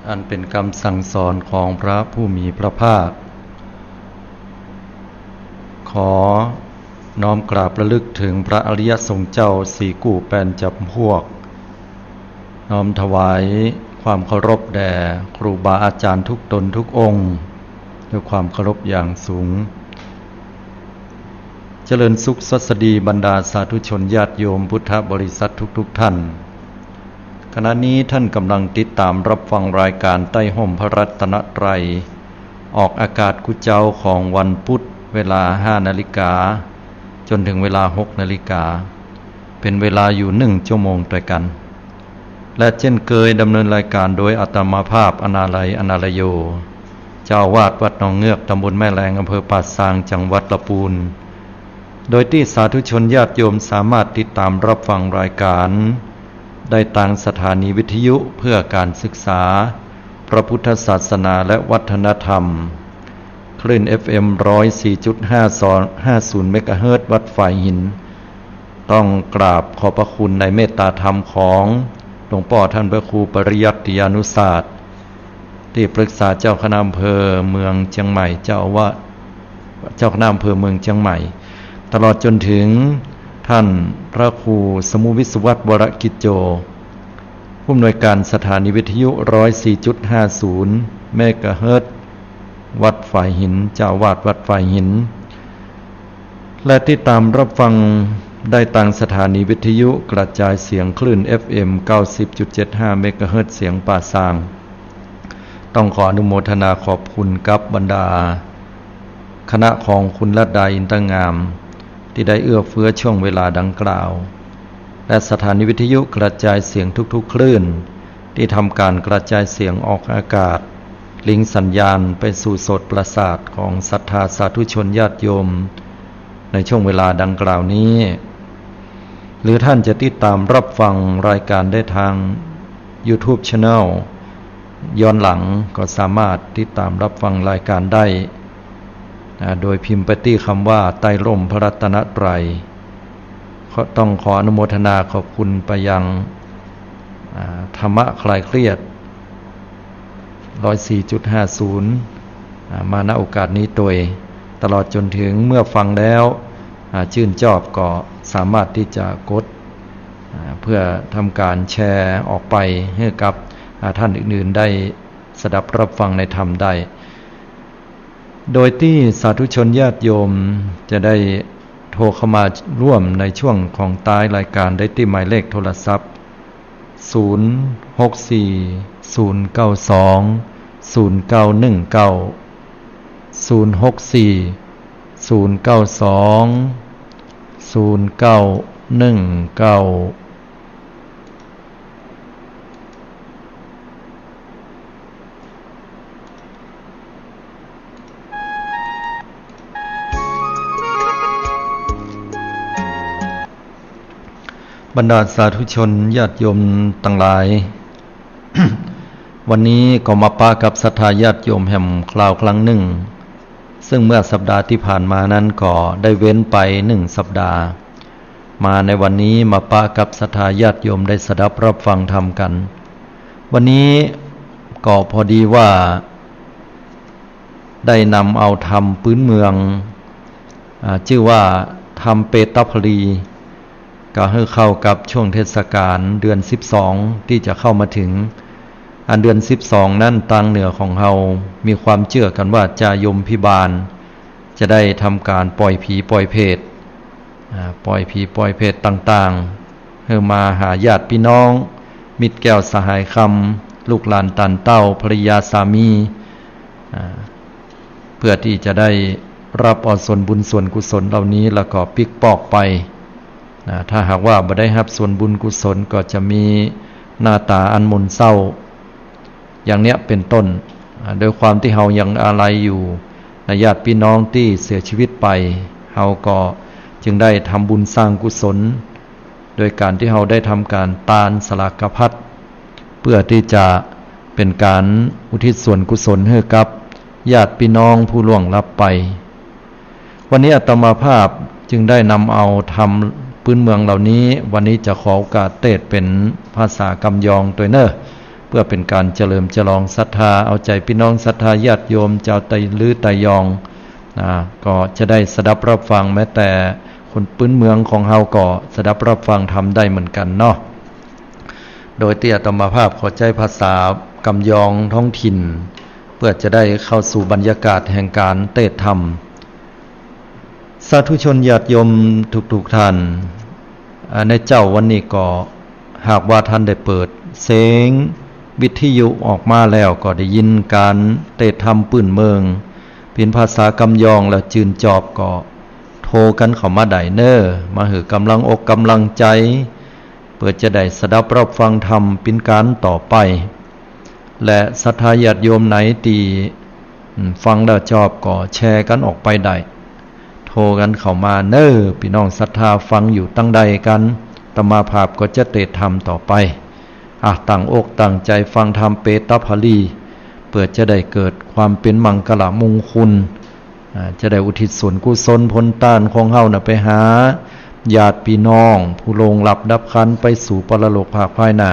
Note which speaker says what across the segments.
Speaker 1: อันเป็นคำสั่งสอนของพระผู้มีพระภาคขอน้อมกราบระลึกถึงพระอริยสงฆ์เจ้าสี่กู่แปนจำพวกน้อมถวายความเคารพแด่ครูบาอาจารย์ทุกตนทุกองค์ด้วยความเคารพอย่างสูงเจริญสุขสวัสดีบรรดาสาธุชนญาติโยมพุทธบริษัททุกท่านขณะนี้ท่านกำลังติดตามรับฟังรายการใต้ห่มพระรัตนตรัยออกอากาศกุเจ้าของวันพุธเวลา 5 นาฬิกาจนถึงเวลา 6 นาฬิกาเป็นเวลาอยู่1 ชั่วโมงด้วยกันและเช่นเคยดำเนินรายการโดยอาตมาภาพอนาลัยอนาลโยเจ้าวาดวัดหนองเงือกตำบลแม่แลงอำเภอป่าซางจังหวัดลำพูนโดยที่สาธุชนญาติโยมสามารถติดตามรับฟังรายการได้ทางสถานีวิทยุเพื่อการศึกษาพระพุทธศาสนาและวัฒนธรรมคลื่น FM 104.50 เมกะเฮิรตซ์วัดฝ่ายหินต้องกราบขอบพระคุณในเมตตาธรรมของหลวงพ่อท่านพระครูปริยัติยานุศาสตร์ที่ปรึกษาเจ้าคณะอำเภอเมืองเชียงใหม่เจ้าคณะอำเภอเมืองเชียงใหม่ตลอดจนถึงท่านพระครูสมุวิศวัตรวรกิจโจผู้อำนวยการสถานีวิทยุ 104.50 เมกะเฮิรตซ์วัดฝ่ายหินเจ้าวาดวัดฝ่ายหินและติดตามรับฟังได้ทางสถานีวิทยุกระจายเสียงคลื่น FM 90.75 เมกะเฮิรตซ์เสียงป่าซางต้องขออนุโมทนาขอบคุณกับบรรดาคณะของคุณลัดดาอินตงามที่ได้เอื้อเฟื้อช่วงเวลาดังกล่าวและสถานีวิทยุกระจายเสียงทุกๆคลื่นที่ทำการกระจายเสียงออกอากาศลิงก์สัญญาณไปสู่โสตประสาทของศรัทธาสาธุชนญาติโยมในช่วงเวลาดังกล่าวนี้หรือท่านจะติดตามรับฟังรายการได้ทาง YouTube Channel ย้อนหลังก็สามารถติดตามรับฟังรายการได้โดยพิมพ์ไปที่คำว่าใต้ร่มพระรัตนตรัยต้องขออนุโมทนาขอบคุณไปยังธรรมะคลายเครียด 104.50 มาณโอกาสนี้โดยตลอดจนถึงเมื่อฟังแล้วชื่นชอบก็สามารถที่จะกดเพื่อทำการแชร์ออกไปให้กับท่านอื่นๆได้สดับรับฟังในธรรมได้โดยที่สาธุชนญาติโยมจะได้โทรเข้ามาร่วมในช่วงของท้ายรายการได้ที่หมายเลขโทรศัพท์064-092-0919 บรรดาสาธุชนญาติโยมทั้งหลาย วันนี้ก็มาปะกับศรัทธาญาติโยมแห่งคราวครั้งหนึ่งซึ่งเมื่อสัปดาห์ที่ผ่านมานั้นก็ได้เว้นไป1 สัปดาห์มาในวันนี้มาปะกับศรัทธาญาติโยมได้สดับรับฟังธรรมกันวันนี้ก็พอดีว่าได้นำเอาธรรมพื้นเมืองชื่อว่าธรรมเปตพลีก็ให้เข้ากับช่วงเทศกาลเดือน12ที่จะเข้ามาถึงเดือน12นั้นทางเหนือของเรามีความเชื่อกันว่าจะยมพิบาลจะได้ทำการปล่อยผีปล่อยเพศปล่อยผีปล่อยเพศต่างๆให้มาหาญาติพี่น้องมิตรแก้วสหายคำลูกหลานตันเต้าภริยาสามีเพื่อที่จะได้รับเอาส่วนบุญส่วนกุศลเหล่านี้แล้วก็ปิกปอกไปถ้าหากว่าบ่ได้รับส่วนบุญกุศลก็จะมีหน้าตาอันหม่นเศร้าอย่างเนี้ยเป็นต้นโดยความที่เฮายังอาลัยอยู่ญาติพี่น้องที่เสียชีวิตไปเฮาก็จึงได้ทำบุญสร้างกุศลโดยการที่เฮาได้ทำการทานสลากภัตเพื่อที่จะเป็นการอุทิศส่วนกุศลให้กับญาติพี่น้องผู้ล่วงลับไปวันนี้อาตมาภาพจึงได้นำเอาธรรมพื้นเมืองเหล่านี้วันนี้จะขอโอกาสเทศน์เป็นภาษากำยองตัวเนอ พื่อเป็นการเฉลิมฉลองศรัทธาเอาใจพี่น้องศรัทธาญาติโยมเจ้าไตลือไตยองก็จะได้สดับรับฟังแม้แต่คนปื้นเมืองของเฮาก็สดับรับฟังทำได้เหมือนกันเนาะโดยที่อาตมาภาพขอใจภาษากำยองท้องถิ่นเพื่อจะได้เข้าสู่บรรยากาศแห่งการเทศธรรมสาธุชนญาติโยมทุกท่านในเจ้าวันนี้ก็หากว่าท่านได้เปิดเสียงวิทยุออกมาแล้วก็ได้ยินการเทศธรรมปื้นเมืองเป็นภาษากำยองแล้วจืนจอบก็โทรกันเข้ามาได้เน้อมาหือกำลังอกกำลังใจเพื่อจะได้สดับรับฟังธรรมเป็นการต่อไปและศรัทธาญาติโยมไหนที่ฟังแล้วชอบก็แชร์กันออกไปได้โทรกันเข้ามาเน้อพี่น้องศรัทธาฟังอยู่ตั้งใดกันอาตมาภาพก็จะเทศธรรมต่อไปตั้งอกตั้งใจฟังธรรมเปตภลีเพื่อจะได้เกิดความเป็นมังกลมงคลจะได้อุทิศส่วนกุศลพ้นต้านของเฮาไปหาญาติพี่น้องผู้ลงหลับดับขันไปสู่ปรโลกภาคภายหน้า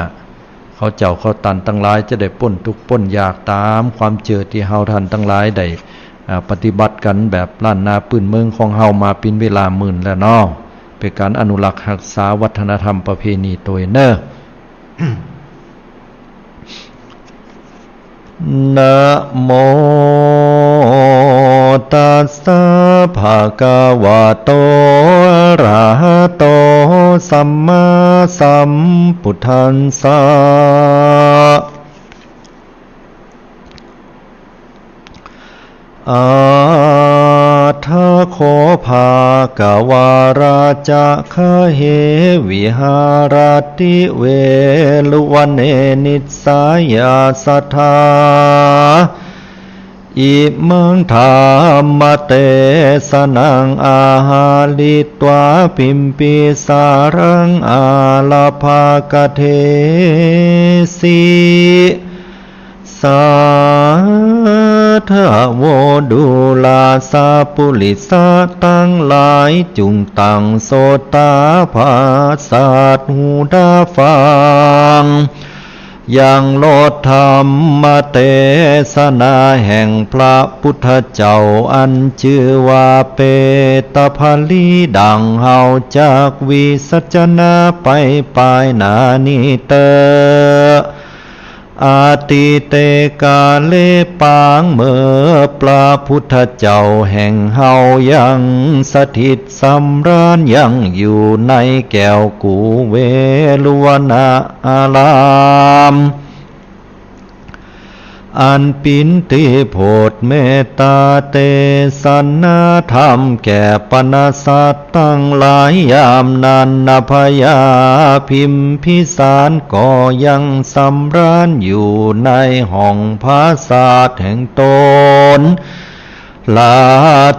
Speaker 1: เขาเจ้าเขาตันทั้งหลายจะได้พ้นทุกข์พ้นยากตามความเจอที่เฮาทันทั้งหลายได้ปฏิบัติกันแบบล้านนาปื้นเมืองของเฮามาเป็นเวลาหมื่นแล้วเนาะเป็นการอนุรักษ์รักษาวัฒนธรรมประเพณีตัวเนอ นะโมตัสสะภะคะวะโตอะระหะโตสัมมาสัมพุทธัสสะอาทะโคภากวาราจะคะเหวิหารติเวลุวันเนนิสสายาสัทธาอิมังธรรมเตสนังอาหาลิตวาปิมปิสารังอาลาภากเทสีสาธโวดุลาสาปุลิสาตั้งหลายจุงตังโสตาภาสาตหูดาฟังยังโลดธรรมเทศนาแห่งพระพุทธเจ้าอันชื่อว่าเปตภลีดังเฮาจากวิสัชนาไปปายนานิเตอาติเตกาเลปางเมื่อพระพุทธเจ้าแห่งเฮายังสถิตสำราญยังอยู่ในแก้วกูเวลุวนาอารามอันปินติโพธเมตตาเตสันนาธรรมแก่ปนาสัตตั้งหลายยามนันนพยาพิมพิสารก็ยังสำราญอยู่ในห้องภาษาทแห่งตนลา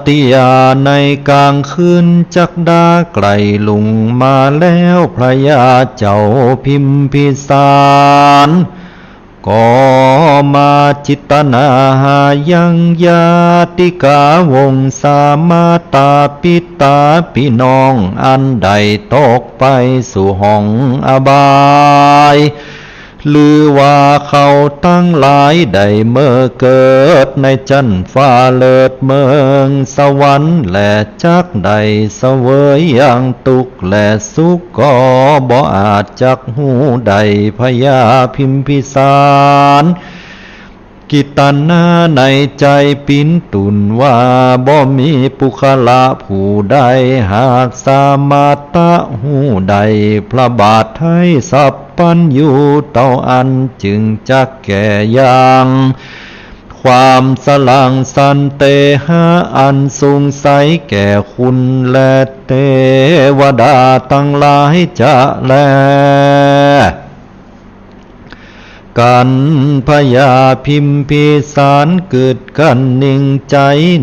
Speaker 1: ติยาในกลางคืนจักดาไกลลุงมาแล้วพระยาเจ้าพิมพิสารก็มาจิตนาหายังญาติกาวงสามาตาปิตาพี่น้องอันใดตกไปสู่ห้องอบายหรือว่าเขาตั้งหลายได้เมื่อเกิดในจันฟ้าเลิศเมืองสวรรค์และจักใดเสวยอย่างตุกข์และสุขก็บ่อาจจักหูใดพยาพิมพิสารกิตนาในใจปินตุนว่าบ่มีปุคละผู้ใดหากสามารถตะหูใดพระบาทไทยสัพปัญญูเต้าอันจึงจักแก่ยังความสลังสันเตหะอันสูงใสแก่คุณและเทวดาทั้งหลายจะแลกันพยาพิมพิสารเกิดกันนิ่งใจ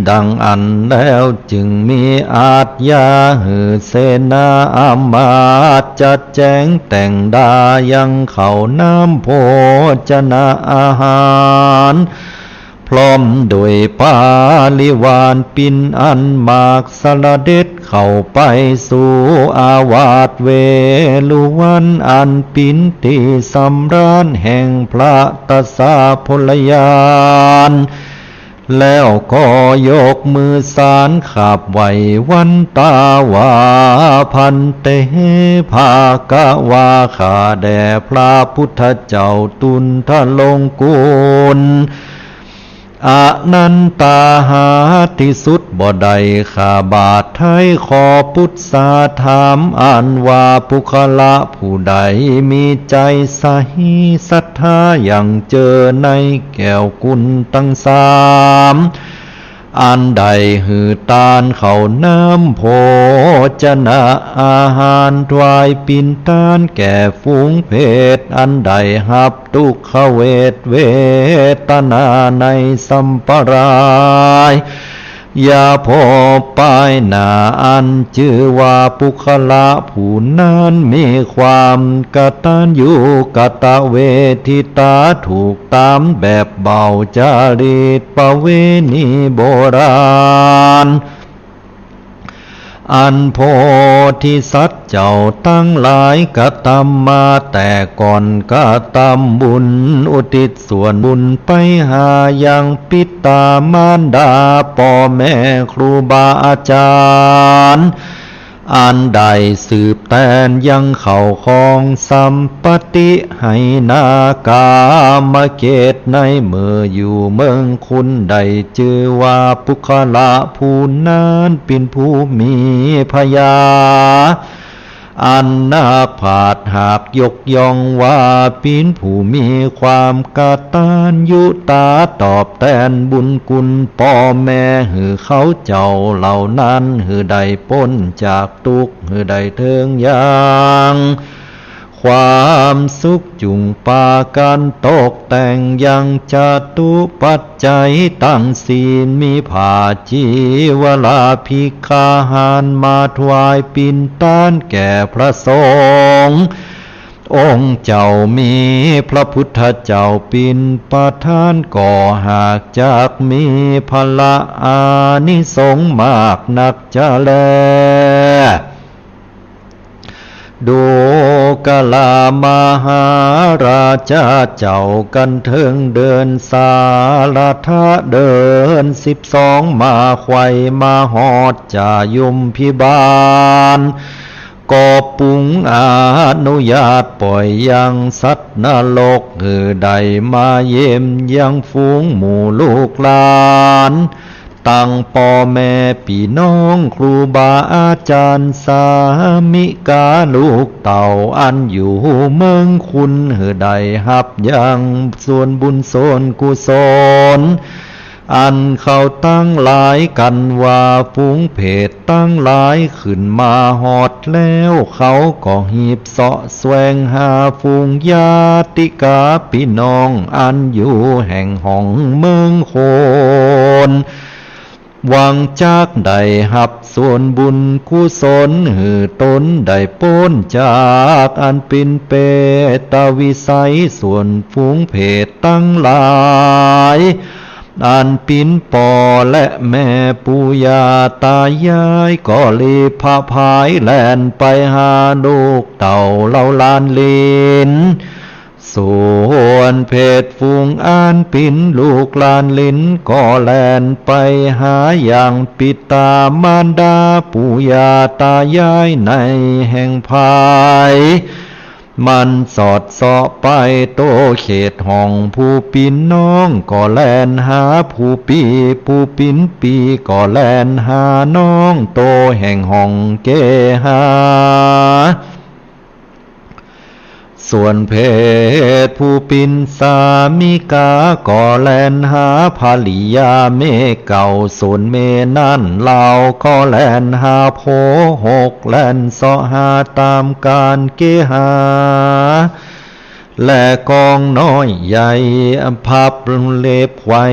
Speaker 1: ดังอันแล้วจึงมีอาจยาหือเสนาอามาตย์จัดแจงแต่งดายังเขาน้ำโภชนาอาหารพร้อมโดยปาลิวานปินอันมากสละเด็ด เข้าไปสู่อาวาสเวลุวันอันปินติสำราญแห่งพระตสาพลยานแล้วก็ยกมือสารขับไหววันตาวาพันเตภากะวาข้าแด่พระพุทธเจ้าตุนทลงกุลอนันตาหาที่สุดบ่ใดข้าบาทไทยขอพุทธาถามอ่านว่าปุคละผู้ใดมีใจใสศรัทธาอย่างเจอในแก้วกุลตั้งสามอันใดหือตาลเขาน้ำโภชนะอาหารถวายปินตานแก่ฝูงเพศอันใดหับทุกขเวทนาในสัมปรายอย่าพอป้ายหน้าอันชื่อว่าปุคละผู้นั้นมีความกตัญญูกตเวทิตาถูกตามแบบเบาจารีตประเวณีโบราณอันโพธิสัตว์เจ้าตั้งหลายกะทำมาแต่ก่อนกะทำบุญอุทิศส่วนบุญไปหายังปิตามารดาพ่อแม่ครูบาอาจารย์อันใดสืบแตนยังเข้าของสัมปติให้นากามเกตในเมื่ออยู่เมืองคุณใดชื่อว่าปุคละผู้นั้นเป็นผู้มีพยาอันนาผาดหากยกย่องว่าเป็นผู้มีความกตัญญูตาตอบแทนบุญคุณพ่อแม่หือเขาเจ้าเหล่านั้นหือใดพ้นจากทุกข์หือใดเทิงยังความสุขจุงปากันตกแต่งยังจตุปัจจัยตั้งศีลมีผ้าจีวลาภิกขาหารมาถวายปินตานแก่พระสงฆ์องค์เจ้ามีพระพุทธเจ้าปินประทานก่อหากจากมีพละอานิสงส์มากนักจะแลดูกลามหาราชาเจ้ากันเทิงเดินสาลทะเดิน12มาไขว่มาหอดจ่ายุมพิบาลก็ปุงอนุญาตปล่อยยังสัตว์นรกคือใดมาเยี่ยมยังฝูงหมู่ลูกหลานตั้งพ่อแม่พี่น้องครูบาอาจารย์สามิกาลูกเต่าอันอยู่เมืองคุณหือใดหับยังส่วนบุญส่วนกุศลอันเขาตั้งหลายกันว่าฝูงเพศตั้งหลายขึ้นมาหอดแล้วเขาก็หีบเสาะแสวงหาฝูงญาติกาพี่น้องอันอยู่แห่งห้องเมืองโคนหวังจากใดหับส่วนบุญกุศลหือตนได้พ้นจากอันเป็นเปตวิสัยส่วนฝูงเพศตั้งหลายอันปินปอและแม่ปู่ย่าตายายก็รีพาพายแล่นไปหาลูกเต่าเล่าลานลินส่วนเพศฝูงอันปินลูกลานลินก็แล่นไปหาอย่างปิตามารดาปู่ย่าตายายในแห่งภายมันสอดเสาะไปโตเขตห้องผู้ปินน้องก็แล่นหาผู้ปินปีก็แล่นหาน้องโตแห่งห้องเกหาส่วนเพศผู้ปินสามิกาก็แล่นหาภริยาเมเก่าส่วนเมนั่นเล่าก็แล่นหาโพหกแล่นเสาะหาตามการเกหาและกองน้อยใหญ่พับเล็บไว้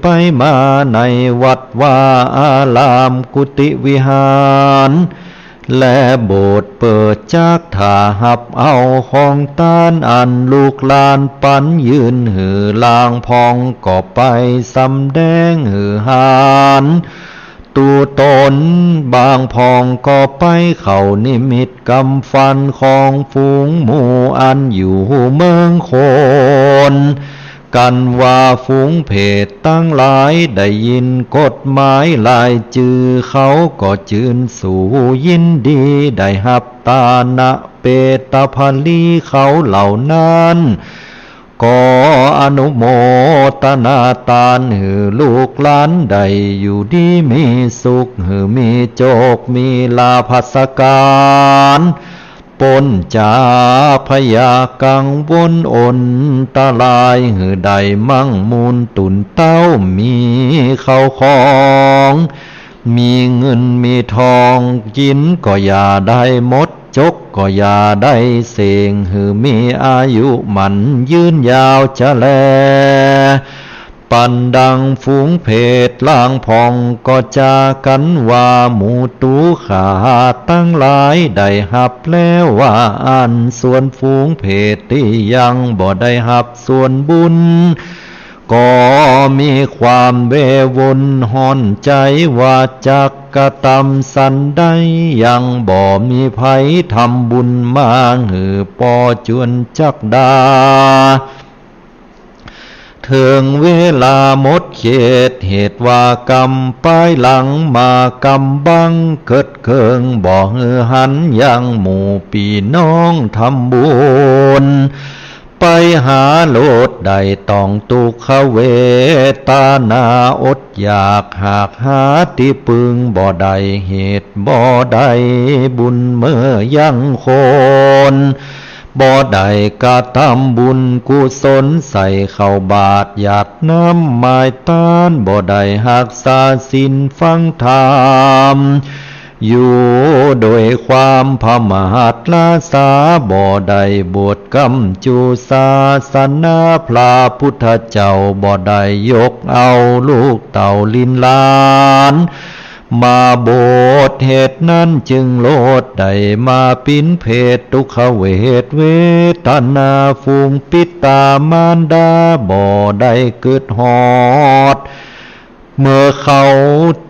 Speaker 1: ไปมาในวัดว่าอารามกุฏิวิหารและโบสถ์เปิดจากถาหับเอาของตานอันลูกหลานปันยืนหือลางพองก็ไปสำแดงหือหาน ตูตนบางพองก็ไปเข้านิมิตกำฟันของฝูงหมู่อันอยู่เมืองโคนกันว่าฝูงเพศตั้งหลายได้ยินกฎหมายลายจือเขาก็จืนสู่ยินดีได้หับตานะเปตภลีเขาเหล่านั้นก็อนุโมทนาตานหือลูกหลานใดอยู่ดีมีสุขหือมีโจกมีลาภัสการปนจาพยากังวลอนตาลายหือใดมั่งมูลตุนเต้ามีเข้าของมีเงินมีทองกินก็อย่าได้หมดจกก็อย่าได้เสงหือมีอายุมันยืนยาวจะแลปันดังฝูงเพศล่างพองก็จากันว่าหมู่ตูขาตั้งหลายได้หับแล้วว่าอันส่วนฝูงเพศที่ยังบ่ได้หับส่วนบุญก็มีความเววนห่อนใจว่าจักกะตำสันได้ยังบ่มีภัยทำบุญมาหือปอจวนจักดาถึงเวลาหมดเขตเหตุว่ากรรมป้ายหลังมากำบังเกิดเกิงบ่ฮือหันยังหมู่ปีน้องทำบุญไปหาโลดใดต้องตุกขเวตานาอดอยากหากหาที่ปึงบ่ได้เหตุบ่ได้บุญเมื่อยังคนบ่ได้กระทำบุญกุศลใส่เข้าบาตรหยาดน้ำไม้ต้านบ่ได้หักษาศีลฟังธรรมอยู่โดยความพมาทลาสาบ่ได้บวชกำจูศาสนาพระพุทธเจ้าบ่ได้ยกเอาลูกเต่าลินลานมาโบสถ์เหตุนั้นจึงโลดได้มาปินเพศทุกขเวทเวทนาฟูงปิตามารดาบ่ได้เกิดหอดเมื่อเขา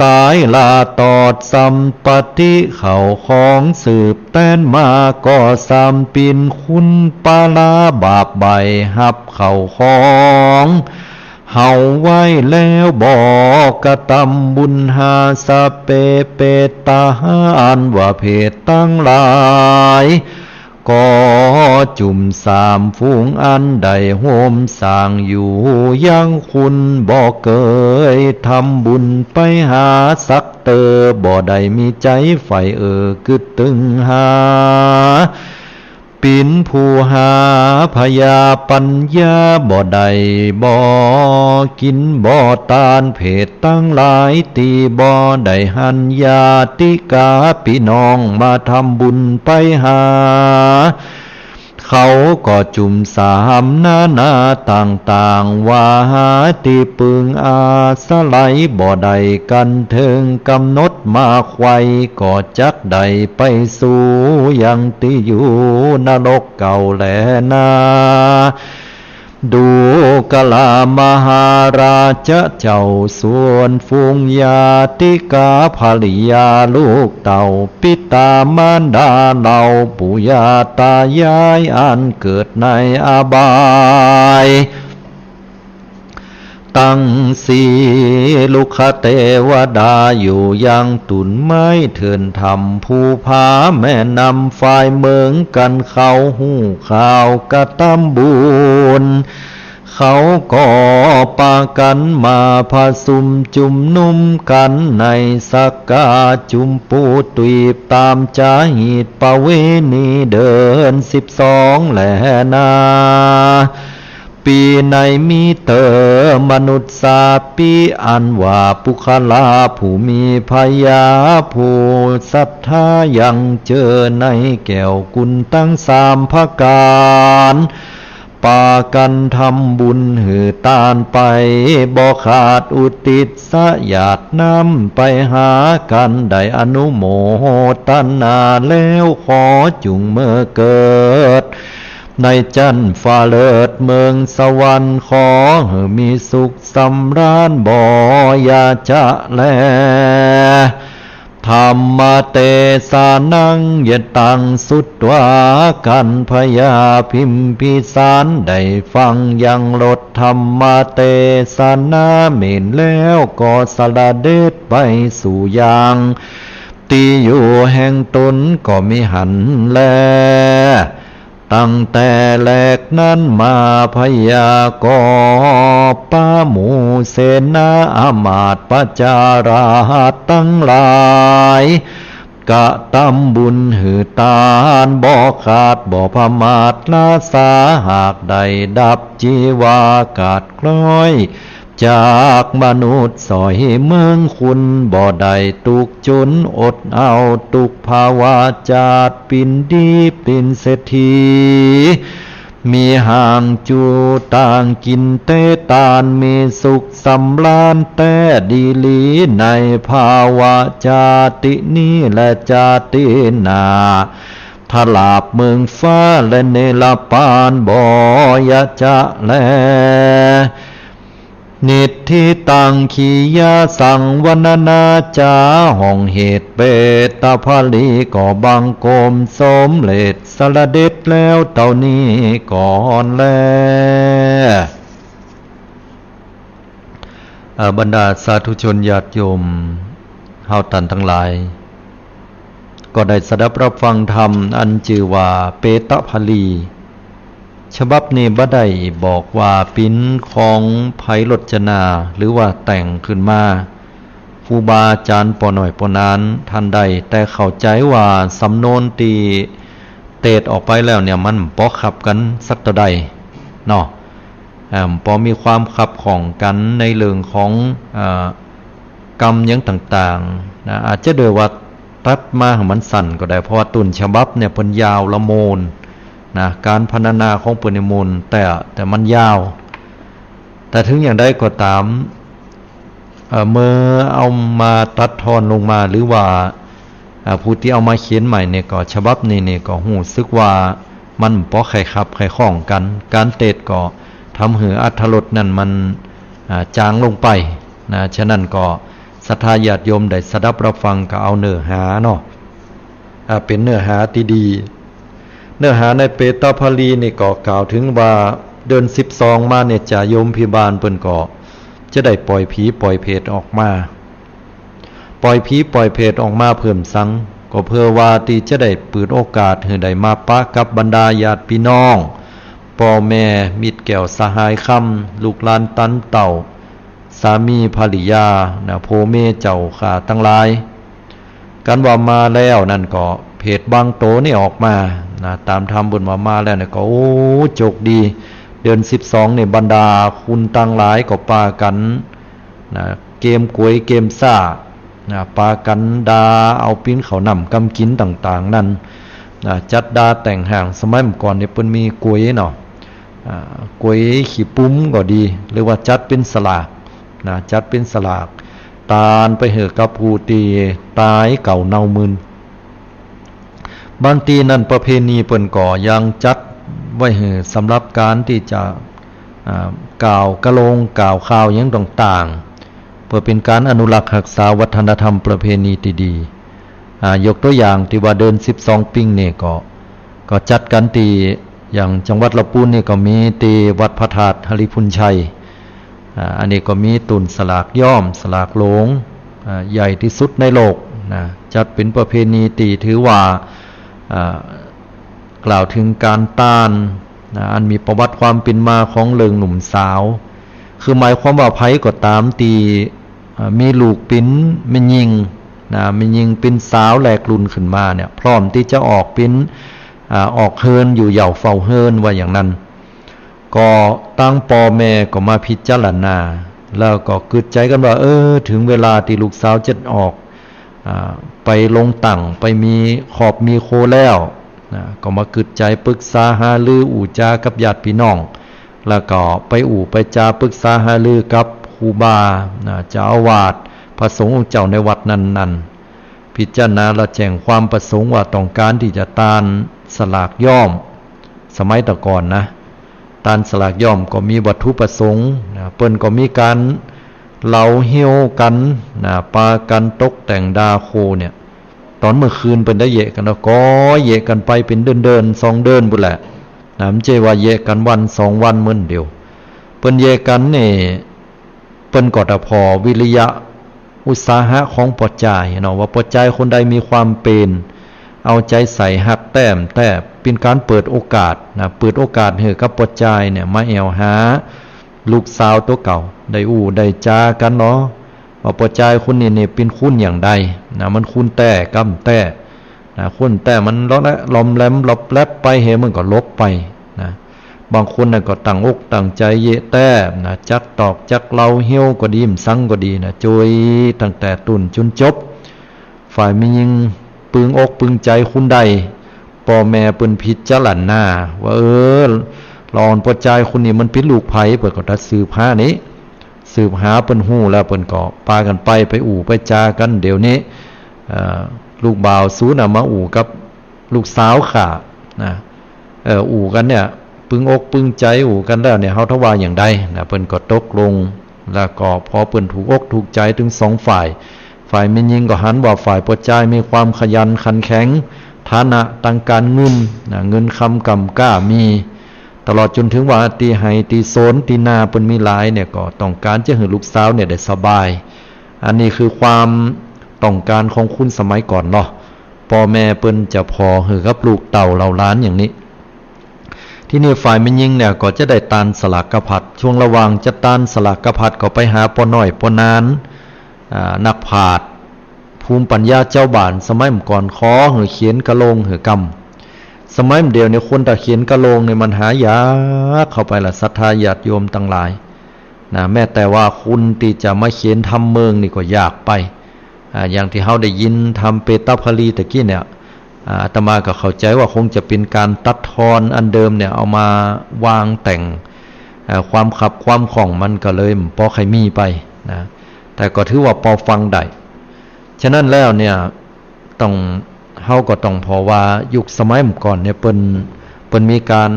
Speaker 1: ตายลาตอดสัมปติเขาของสืบแต้นมาก็สามปินคุณปาลาบาปใบหับเขาของเฮาไว้แล้วบอกกระทำบุญหาสเปเปตาหานว่าเพศตั้งหลายก็จุ่มสามฝูงอันใดโฮมสร้างอยู่ยังคุณบ่เกยทำบุญไปหาสักเตอบ่ได้มีใจใฝ่กึดตึงหาปินผู้หาพยาปัญญาบ่ได้บ่กินบ่ตานเพศตั้งหลายตีบ่ได้หันญาติกาพี่น้องมาทำบุญไปหาเขาก็จุ่มสามนาต่างๆว่าหาที่ปึงอาสไลบ่ได้กันเถิงกำหนดมาไขว้ก็จักได้ไปสู่ยังที่อยู่นรกเก่าแลนาดูกลามหาราชเจ้าส่วนฝูงญาติกาภริยาลูกเต่าปิตามารดาเราปู่ย่าตายายอันเกิดในอบายตั้งสีลุคเทวดาอยู่ยังตุนไม้เถินธรรมผู้พาแม่นำฝ่ายเมืองกันเขาหูข่าวกระทำบุญเขาก็ปากันมาผสุมจุมนุมกันในสักกาจุมปูตุยบตามจาหิตปเวณีเดิน12แหลนาปีในมีเตอมนุษย์สาปีอันว่าปุคลาผู้มีพยาผู้ศรัทธายังเจอในแก้วกุลตั้ง3ภการปากันทำบุญหือตานไปบ่ขาดอุติศสยาดน้ำไปหากันได้อนุโมทนาแล้วขอจุงเมื่อเกิด ในจันฟ้าเลิศเมืองสวรรค์ขอให้มีสุขสำราญบ่อย่าจะแลธรรมเตสานังยตังสุตวากันพยาพิมพิสารได้ฟังยังลดธรรมเตสานาเมนแล้วก็สละเดชไปสู่ยังตีอยู่แห่งตนก็มีหันแลตั้งแต่แรกนั้นมาพยากรป้าหมูเสนาอามาตย์ประจาราชตั้งหลายกะตำบุญหือตานบ่ขาดบ่พมาทลาสาหากใดดับจีวากาดคล้อยจากมนุษย์สอยเมืองคุณบ่ได้ตุกจนอดเอาตุกภาวะจาดปินดีปินเศรษฐีมีห่างจูต่างกินเตตานมีสุขสำราญแต่ดีลีในภาวะจาตินี้และจาตินาทลาบเมืองฟ้าและเนลปานบ่อยะจะแลนิทธิตังขียาสังวนนาจาห้องเหตุเปตภาลีก่อบังโกมสมเลดสละเด็ดแล้วเต่านี้ก่อนแลบรรดาสาธุชนญาติโยมเฮาตันทั้งหลายก็ได้สดับรับฟังธรรมอันชื่อว่าเปตภาลีฉบับนี้บ่ได้บอกว่าปิ้นของไผรจนาหรือว่าแต่งขึ้นมาครูบาอาจารย์ปอหน่อยปอนานท่านใดแต่เข้าใจว่าสำนวนตีเตดออกไปแล้วเนี่ยมันบ่ขับกันสักเท่าใดเนาะพอมีความขับของกันในเรื่องของกรรมยังต่างๆนะอาจจะโดยว่าตัดมาให้มันสั่นก็ได้เพราะว่าต้นฉบับเนี่ยเพิ่นยาวละโมนนะการพรรณนาของปุณณมนต์แต่มันยาวแต่ถึงอย่างใดก็ตามเมื่อเอามาตัดทอนลงมาหรือว่าผู้ที่เอามาเขียนใหม่เนี่ยก็ฉบับนี้เนี่ยก็รู้สึกว่ามันบ่ไข่ขับไข่ข้องกันการเตดก็ทำให้อรรถรสนั่นมันจางลงไปนะฉะนั้นก็ศรัทธาญาติโยมได้สดับรับฟังก็เอาเนื้อหาเนาะเป็นเนื้อหาที่ดีเนื้อหาในเปตภาลีนี่ก็กล่าวถึงว่าเดือน12มาเนี่ยจะโยมพิบาลเพิ่นก็จะได้ปล่อยผีปล่อยเพศออกมาปล่อยผีปล่อยเพศออกมาเพิ่มสังก็เพื่อว่าที่จะได้เปิดโอกาสให้ได้มาปะกับบรรดาญาติพี่น้องพ่อแม่มิตรแก้วสหายค่ำลูกหลานตันเต่าสามีภริยานะโพเมเจ้าข้าทั้งหลายกันว่ามาแล้วนั่นก็เพศบางโตนี่ออกมานะตามธรรมบุญมาแล้วเนี่ยก็โอ้โชคดีเดือน12เนี่ยบรรดาคุณต่างหลายก็ปากันนะเกมกวยเกมซ่านะปากันดาเอาปิ้นเขานำกำกินต่างๆนั่นนะจัดดาแต่งห่างสมัยเมื่อก่อนเนี่ยเพิ่นมีกวยเนาะกวยขี้ปุ้มก็ดีหรือว่าจัดเป็นสลากนะจัดเป็นสลากตาลไปเหอะกับผู้ตีตายเก่าเน่ามึนบางทีนั่นประเพณีเปิ้นก่อยังจัดไว้ให้สำหรับการที่จะกล่าวกะโลงกล่าวข่าวอย่างต่างๆเพื่อเป็นการอนุรักษ์รักษาวัฒนธรรมประเพณีที่ดียกตัวอย่างที่ว่าเดิน12ปิ้งนี่ก็จัดกันที่อย่างจังหวัดลำพูนนี่ก็มีที่วัดพระธาตุหริพุนชัยอันนี้ก็มีตุนสลากย่อมสลากโหลงใหญ่ที่สุดในโลกนะจัดเป็นประเพณีที่ถือว่ากล่าวถึงการต้านอันมีประวัติความเป็นมาของเลิงหนุ่มสาวคือหมายความว่าไผก็ตามตีมีลูกปิ้นไม่ยิงไม่ยิงเป็นสาวแหลกลุ่นขึ้นมาเนี่ยพร้อมที่จะออกปิ้นออกเฮินอยู่เหย่าเฝ้าเฮินว่าอย่างนั้นก็ตั้งพ่อแม่ก็มาพิจารณาแล้วก็กึดใจกันว่าถึงเวลาที่ลูกสาวจะออกไปลงตั้งไปมีขอบมีโคแล้วก็มากึดใจปรึกษาหารืออู่จากับญาติพี่น้องแล้วก็ไปอู่ไปจาปรึกษาหารือกับครูบาเจ้าอาวาสพระสงฆ์องค์เจ้าในวัดนั้นๆพิจารณาและแจ้งความประสงค์ว่าต้องการที่จะต้านสลากย่อม สมัยแต่ก่อนนะตานสลากย่อมก็มีวัตถุประสงค์นะเปิ้นก็มีการเหลาเหี่ยวกันนะปากันตกแต่งดาโคเนี่ยตอนเมื่อคืนเปิ้นได้เยะกันแล้วก็เยะกันไปเป็นเดิน2 เดือนบุแหละนะมันเจว่าเยะกันวัน2 วันมื้อเดียวเปิ้นเยะกันนี่เปิ้นก็ตะพอวิริยะอุตสาหะของปอจายเนาะว่าปอจายคนใดมีความเป็นเอาใจใส่หักแต้มแต่เป็นการเปิดโอกาสนะเปิดโอกาสให้กับปอจายเนี่ยมาแอวหาลูกสาวตัวเก่าได้ได้จากันเนาะว่าปอจายคนนี้เนี่ยเป็นคุณอย่างใดนะมันคุณแต่กำแต่นะคุณแต่มันลอมแหลมลบแลบไปเห็นมันก็ลบไปนะบางคนน่ะก็ตั้งอกตั้งใจเยะแต้นะจักตอกจักเล่าเหี้ยวก็ดีมสังก็ดีนะจอยตั้งแต่ตุ่นจนจบฝ่ายมียิงปึงอกปึงใจคุณใดพ่อแม่เปิ้นพิจารณาว่าหลอนปอจายคนนี้มันเป็นลูกไผเปิ้นก็ตัดสืบหานี้สืบหาเปิ้นฮู้แล้วเปิ้นก็พากันไปไปจากันเดี๋ยวนี้ลูกบ่าวสูน่ะมากับลูกสาวค่ะนะกันเนี่ยปึงอกปึงใจกันแล้วเนี่ยเฮาทว่าอย่างใดนะเปิ้นก็ตกลงแล้วก็พอเปิ้นถูกอกถูกใจถึง2 ฝ่ายฝ่ายแม่หญิงก็หันว่าฝ่ายปอจายมีความขยันขันแข็งฐานะทางการเงินนะเงินคำกำก้ามีตลอดจนถึงว่าตีไห้ตีโซนตีนาเปิ้นมีหลายเนี่ยก็ต้องการจะให้ลูกสาวเนี่ยได้สบายอันนี้คือความต้องการของคุณสมัยก่อนเนาะพ่อแม่เปิ้นจะพอให้กับลูกเต่าเหล่าล้านอย่างนี้ที่นี่ฝ่ายแม่หญิงเนี่ยก็จะได้ตานสลากกพัดช่วงระหว่างจะตานสลากกพัดก็ไปหาปอน้อยปอนานนักผาดภูมิปัญญาเจ้าบ้านสมัยก่อนขอหือเขียนกะโลงหือกำสมัยเดียวเนี่ยคนตะเขียนกะโลงเนี่ยมันหายากเข้าไปละศรัทธาญาติโยมทั้งหลายนะแม้แต่ว่าคุณที่จะมาเขียนทำเมืองนี่ก็ยากไปอย่างที่เฮาได้ยินทำเปตาภลีตะกี้เนี่ยอาตมาก็เข้าใจว่าคงจะเป็นการตัดทอนอันเดิมเนี่ยเอามาวางแต่งความขับความของมันก็เลยพอใครมีไปนะแต่ก็ถือว่าพอฟังได้ฉะนั้นแล้วเนี่ยเฮาก็ต้องพอว่ายุคสมัยก่อนเนี่ยเปิ้นมีการ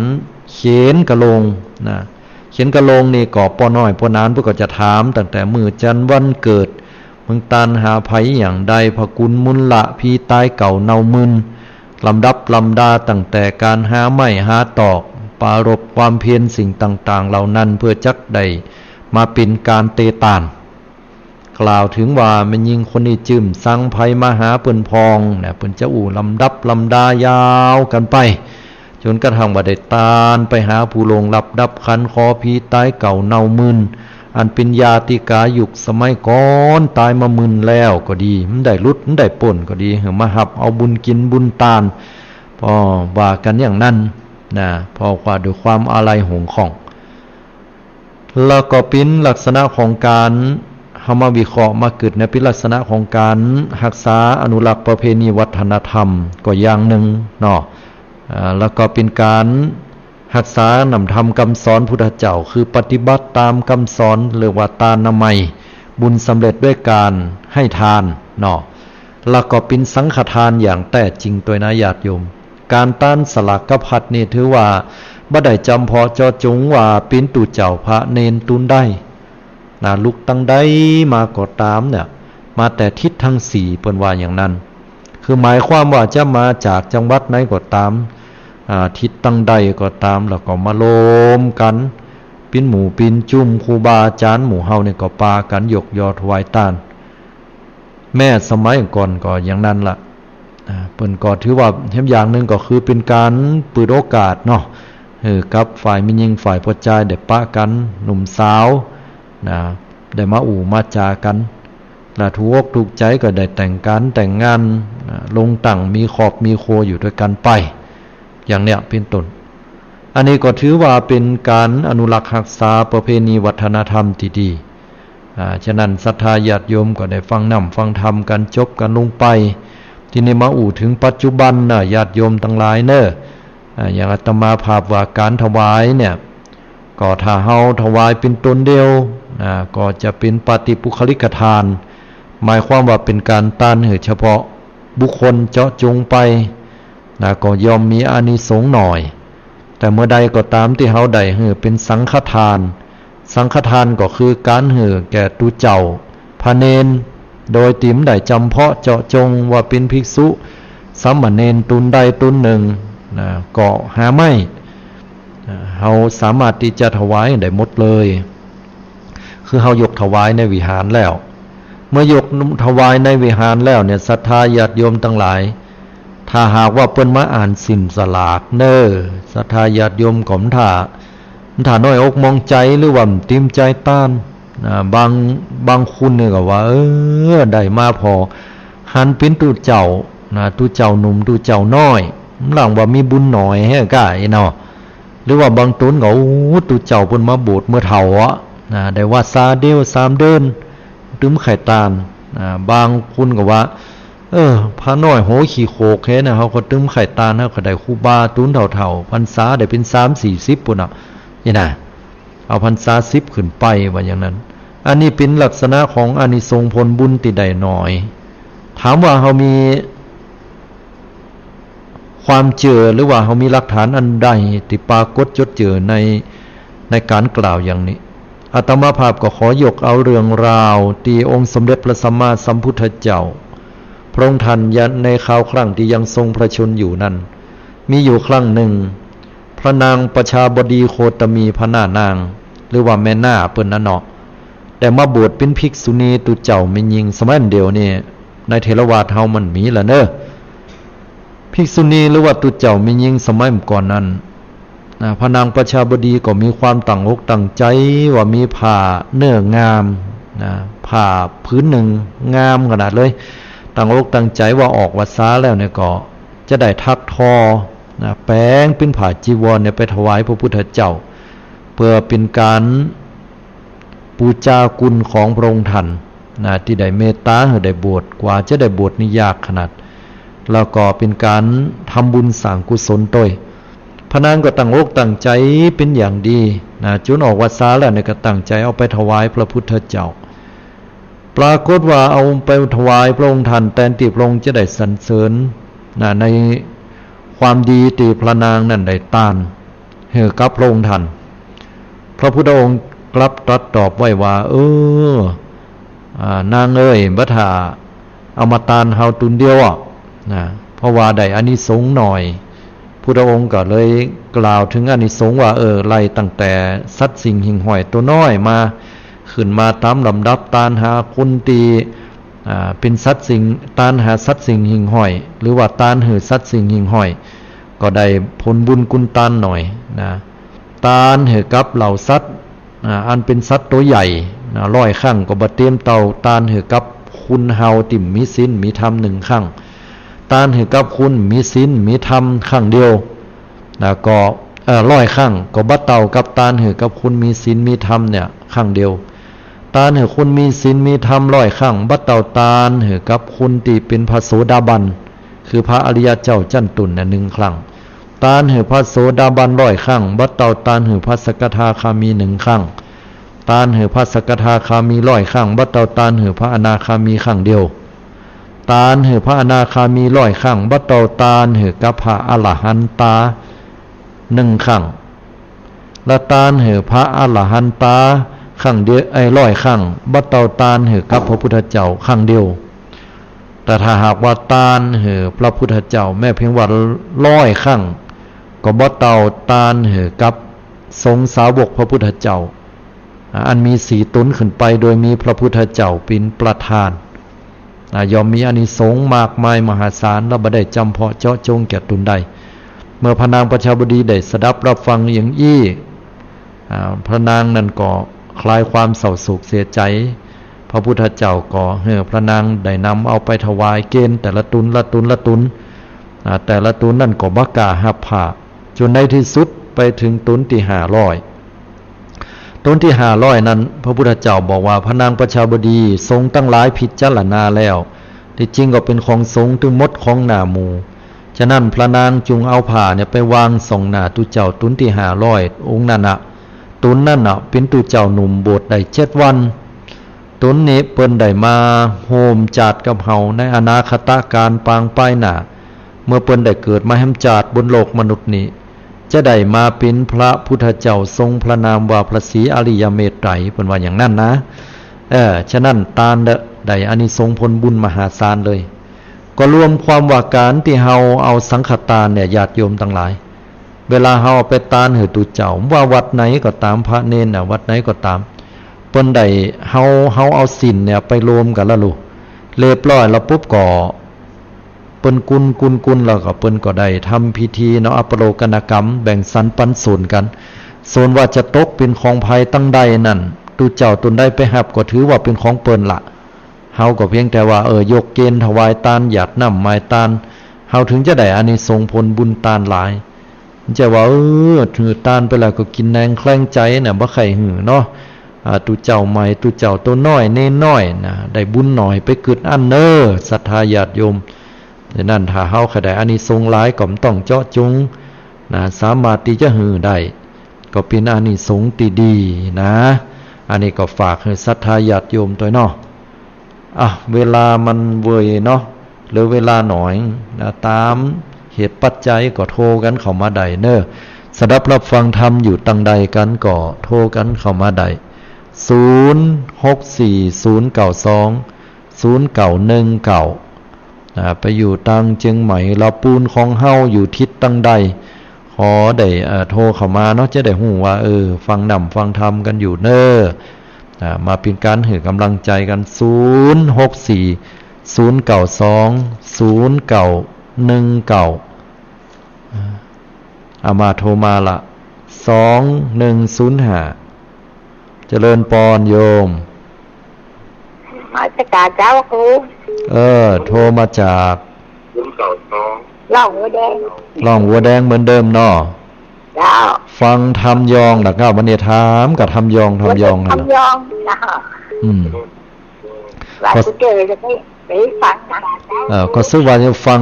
Speaker 1: เขียนกะโลงนะเขียนกะโลงนี่ก็ปอน้อยปอนานเพิ่นก็จะถามตั้งแต่มื้อจันทร์วันเกิดมึงตานหาไผอย่างใดพระกุลมุลละพี่ตายเก่าเนามึนลำดับลำดาตั้งแต่การหาไม้หาตอกปรารภความเพียรสิ่งต่างๆเหล่านั้นเพื่อจักได้มาเป็นการเตตานกล่าวถึงว่ามันยิงคนนี้จื้มสั่งไผมาหาเปิ้นพองเนี่ยเปิ้นจะลำดับลำดายาวกันไปจนกระทั่งว่าได้ตานไปหาผู้ลงรับดับคันคอพีตายเก่าเนามึนอันเป็นญาติกายุคสมัยก่อนตายมามึนแล้วก็ดีมันได้ลุดมันได้ป่นก็ดีมาหับเอาบุญกินบุญตานพอว่ากันอย่างนั้นนะพอว่าด้วยความอาลัยหงของแล้วก็เป็นลักษณะของการเฮามาวิเคราะห์มาเกิดในเป็นลักษณะของการรักษาอนุรักษ์ประเพณีวัฒนธรรมก็อย่างหนึ่งเนาะแล้วก็เป็นการรักษานำธรรมคำสอนพุทธเจ้าคือปฏิบัติตามคำสอนเรียกว่าทานนามัยบุญสำเร็จด้วยการให้ทานเนาะแล้วก็เป็นสังฆทานอย่างแท้จริงตัวนะญาติโยมการต้านสลากพัดนี่ถือว่าบ่ได้จำเพาะเจาะจงว่าเป็นตู่เจ้าพระเนนตุนได้นะลุกตั้งได้มาก็ตามเนี่ยมาแต่ทิศทั้ง4เปิ้นว่าอย่างนั้นคือหมายความว่าจะมาจากจังหวัดไหนก็ตามทิศตั้งใดก็ตามแล้วก็มาโลมกันปิ้นหมู่ปิ้นจุ่มครูบาอาจารย์หมู่เฮาเนี่ยก็ปากันยกยอถวายทานแม่สมัยก่อนก็อย่างนั้นล่ะเปิ้นก็ถือว่าเห็นอย่างนึงก็คือเป็นการเปิดโอกาสเนาะกับฝ่ายมิยิงฝ่ายพอใจได้ปะกันหนุ่มสาวนะได้มามาจากันและถูกอกถูกใจก็ได้แต่งกันแต่งงานลงตั้งมีครอบมีครัวอยู่ด้วยกันไปอย่างเนี้ยเป็นต้นอันนี้ก็ถือว่าเป็นการอนุรักษ์รักษาประเพณีวัฒนธรรมที่ดีฉะนั้นศรัทธาญาติโยมก็ได้ฟังฟังธรรมกันจบกันลงไปที่นี่มาถึงปัจจุบันนะญาติโยมทั้งหลายเนอะอย่างอาตมาภาพว่าการถวายเนี่ยก็ถ้าเฮาถวายเป็นตนเดียวก็จะเป็นปฏิปุคลิกทานหมายความว่าเป็นการต้านเฉพาะบุคคลเจาะจงไปก็ยอมมีอานิสงส์หน่อย แต่เมื่อใดก็ตามที่เฮาได้เหือเป็นสังฆทานสังฆทานก็คือการเหือแก่ตุเจ้าพระเนนโดยติ๋มได้จำเพาะเจาะจงว่าเป็นภิกษุสามเณรตุนใดตุนหนึ่งนะก็หาไม่เฮาสามารถที่จะถวายได้หมดเลยคือเฮายกถวายในวิหารแล้วเมื่อยกถวายในวิหารแล้วเนี่ยศรัทธาญาติโยมทั้งหลายถ้าหากว่าเปิ้นมาอ่านสินสลากเน้อศรัทธาญาติโยมของถ้าน้อยอกมองใจหรือว่าติมใจต้านบางคุณเนี่ยก็ว่าได้มาพอหันเป็นตุเจ้าตุเจ้าหนุ่มตุเจ้าน้อยหลังว่ามีบุญหน่อยให้กะเนาะหรือว่าบางตุนก็ตุเจ้าเพิ่นมาโบสถ์เมื่อเฒ่าได้ว่าซาเดียว3 เดือนตึมไข่ตาลบางคุณก็ว่าพระน้อยโหขี่โคกแค่นะเขาก็ตึมไข่ตาลเขาก็ได้ครูบาตุนเฒ่าๆพรรษาได้เป็น30-40ปุ่นนี่นะเอาพรรษา10ขึ้นไปว่าอย่างนั้นอันนี้เป็นลักษณะของอานิสงส์ผลบุญที่ได้หน่อยถามว่าเขามีความเจอหรือว่าเขามีหลักฐานอันใดที่ปรากฏจดเจอในการกล่าวอย่างนี้อาตมาภาพก็ขอยกเอาเรื่องราวที่องค์สมเด็จพระสัมมาสัมพุทธเจ้าพระองค์ท่านยันในคราวครั้งที่ยังทรงพระชนอยู่นั้นมีอยู่ครั้งหนึ่งพระนางประชาบดีโคตมีพระนางหรือว่าแม่นาเปิ้นนั่นเนาะแต่มาบวชเป็นภิกษุณีตุเจ้าไม่ยิงสมัยเดียวนี่ในเทรวาทเฮามันมีละเนอะภิกษุณีหรือว่าตุเจ้าไม่ยิงสมัยก่อนนั้นพระนางประชาบดีก็มีความตั้งอกตั้งใจว่ามีผ้าเนื้องามผ้าพื้นหนึ่งงามขนาดเลยตั้งอกตั้งใจว่าออกวาสาแล้วเนี่ยก็จะได้ทักทอแป้งเป็นผ้าจีวรเนี่ยไปถวายพระพุทธเจ้าเพื่อเป็นการปูจาคุณของพระองค์ท่านที่ได้เมตตาให้ได้บวชกว่าจะได้บวชนี่ยากขนาดแล้วก็เป็นการทำบุญสร้างกุศลตัวพระนางก็ตั้งอกตั้งใจเป็นอย่างดีจนออกวาสาแล้วเนี่ยก็ตั้งใจเอาไปถวายพระพุทธเจ้าปรากฏว่าเอาไปถวายพระองค์ท่านแทนที่พระองค์จะได้สรรเสริญในความดีที่พระนางนั่นได้ต้านให้กับพระองค์ท่านพระพุทธองค์กลับตรัสตอบไว้ว่านางเอ้ยบัดหาเอามาตานเฮาตุนเดียวเพราะว่าได้อานิสงส์หน่อยพุทธองค์ก็เลยกล่าวถึงอานิสงส์ว่าไล่ตั้งแต่สัตว์สิ่งหิ่งห้อยตัวน้อยมาขึ้นมาตามลำดับตานหาคุณตีเป็นสัตว์สิ่งตานหาสัตว์สิ่งหิ่งห้อยหรือว่าตานหือสัตว์สิ่งหิ่งห้อยก็ได้ผลบุญกุลตานหน่อยตานหือกับเหล่าสัตว์อันเป็นสัตว์ตัวใหญ่100 ครั้งก็บ่เตรียมเตาตานหือกับคุณเฮาติ่มมีศีลมีธรรม1 ครั้งตานหือกับคุณมีศีลมีธรรมครั้งเดียวก็100 ครั้งก็บ่เตากับตานหือกับคุณมีศีลมีธรรมเนี่ยครั้งเดียวตานหือคุณมีศีลมีธรรม100 ครั้งบ่เตาตานหือกับคุณที่เป็นพระโสดาบันคือพระอริยเจ้าจันตุน1 ครั้งตานหือพระโสดาบัน100 ครั้งบ่เตาตานหือพระสกทาคามี1 ครั้งตานหือพระสกทาคามี100 ครั้งบ่เตาตานหือพระอนาคามีครั้งเดียวตานหือพระอนาคามี100 ครั้งบ่เตาตานหือกับพระอรหันตา1 ครั้งและตานหือพระอรหันตาครั้งเดียว100 ครั้งบ่เตาตานหือกับพระพุทธเจ้าครั้งเดียวแต่ถ้าหากว่าตานหือพระพุทธเจ้าแม้เพียงว่า100 ครั้งก็บ่เตาตานหือกับสงฆ์สาวกพระพุทธเจ้าอันมี4 ตนขึ้นไปโดยมีพระพุทธเจ้าเป็นประธานยอมมีอานิสงส์มากมายมหาศาลและบ่ได้จำเพาะเจาะจงแก่ตนใดเมื่อพระนางประชาบดีได้สดับรับฟังอย่างพระนางนั้นก็คลายความเศร้าโศกเสียใจพระพุทธเจ้าก็พระนางได้นำเอาไปถวายเกณฑ์แต่ละตุนแต่ละตุนนั่นก็บ่กล้ารับผ้าจนในที่สุดไปถึงตุนที่500ตุนที่500นั้นพระพุทธเจ้าบอกว่าพระนางประชาบดีทรงตั้งหลายพิจารณาแล้วที่จริงก็เป็นของสงฆ์ถึงหมดของหน้าหมู่ฉะนั้นพระนางจึงเอาผ้าเนี่ยไปวางส่องหน้าตุเจ้าตุนที่500องค์นั้นตุนนั่นเป็นตุเจ้าหนุ่มบวชได้7 วันตุนนี้เปิ้นได้มาโฮมจาดกับเฮาในอนาคตการปางป้ายหน้าเมื่อเปิ้นได้เกิดมาแห่มจาดบนโลกมนุษย์นี้ จะได้มาเป็นพระพุทธเจ้าทรงพระนามว่าพระศรีอริยเมตไตรเพิ่นว่าอย่างนั้นนะฉะนั้นตาลได้อานิสงส์ผลบุญมหาศาลเลยก็รวมความว่าการที่เฮาเอาสังฆทานเนี่ยญาติโยมทั้งหลายเวลาเฮาไปตานให้ตุเจ้าว่าวัดไหนก็ตามพระเนรน่ะวัดไหนก็ตามเพิ่นได้เฮาเอาศีลเนี่ยไปรวมกันแล้วลูกเรียบร้อยแล้วปุ๊บก็เปิ้นกุลแล้วก็เปิ้นก็ได้ทำพิธีเนาะอปโลกนกรรมแบ่งสรรปันส่วนกันส่วนว่าจะตกเป็นของภัยตั้งใดนั่นตุเจ้าตนได้ไปหับก็ถือว่าเป็นของเปิ้นละเฮาก็เพียงแต่ว่ายกเกณฑ์ถวายทานหยาดน้ำไม้ทานเฮาถึงจะได้อานิสงส์ผลบุญทานหลายจะว่าถือทานไปแล้วก็กินแนงแคลงใจน่ะบ่ใครหือเนาะตุเจ้าใหม่ตุเจ้าตัวน้อยเน้นน้อยนะได้บุญหน่อยไปกึดอันเน้อศรัทธาญาติโยมดังนั้นถ้าเฮาขได้อานิสงส์หลายก็ต้องเจาะจงนะสามารถที่จะหือได้ก็เป็นอานิสงส์ที่ดีนะอันนี้ก็ฝากให้ศรัทธาญาติโยมตัวเนาะเวลามันเวยเนาะหรือเวลาหน่อยนะตามเหตุปัจจัยก็โทรกันเข้ามาได้เนอะสดับรับฟังธรรมอยู่ตังใดกันก็โทรกันเข้ามาได้0640920919ไปอยู่ตังเชียงใหม่ลาปูนของเฮาอยู่ทิศตังใดขอได้โทรเข้ามาเนาะจะได้ฮู้ว่าฟังนำฟังธรรมกันอยู่เนอะมาเป็นการให้กำลังใจกัน0640920919มาโทรมาละ2105เจริญปอนโยม
Speaker 2: มาจากเจ้าครู
Speaker 1: โทรมาจาก
Speaker 2: ล่องวัวแดง
Speaker 1: เหมือนเดิมเนาะ
Speaker 2: เจ้า
Speaker 1: ฟังทำยองหลักเก้าวันนี้ถามกับทำยอง
Speaker 2: นะนะว่าจะเจอจะไปฟัง
Speaker 1: นะก็ซื้อว่าจะฟัง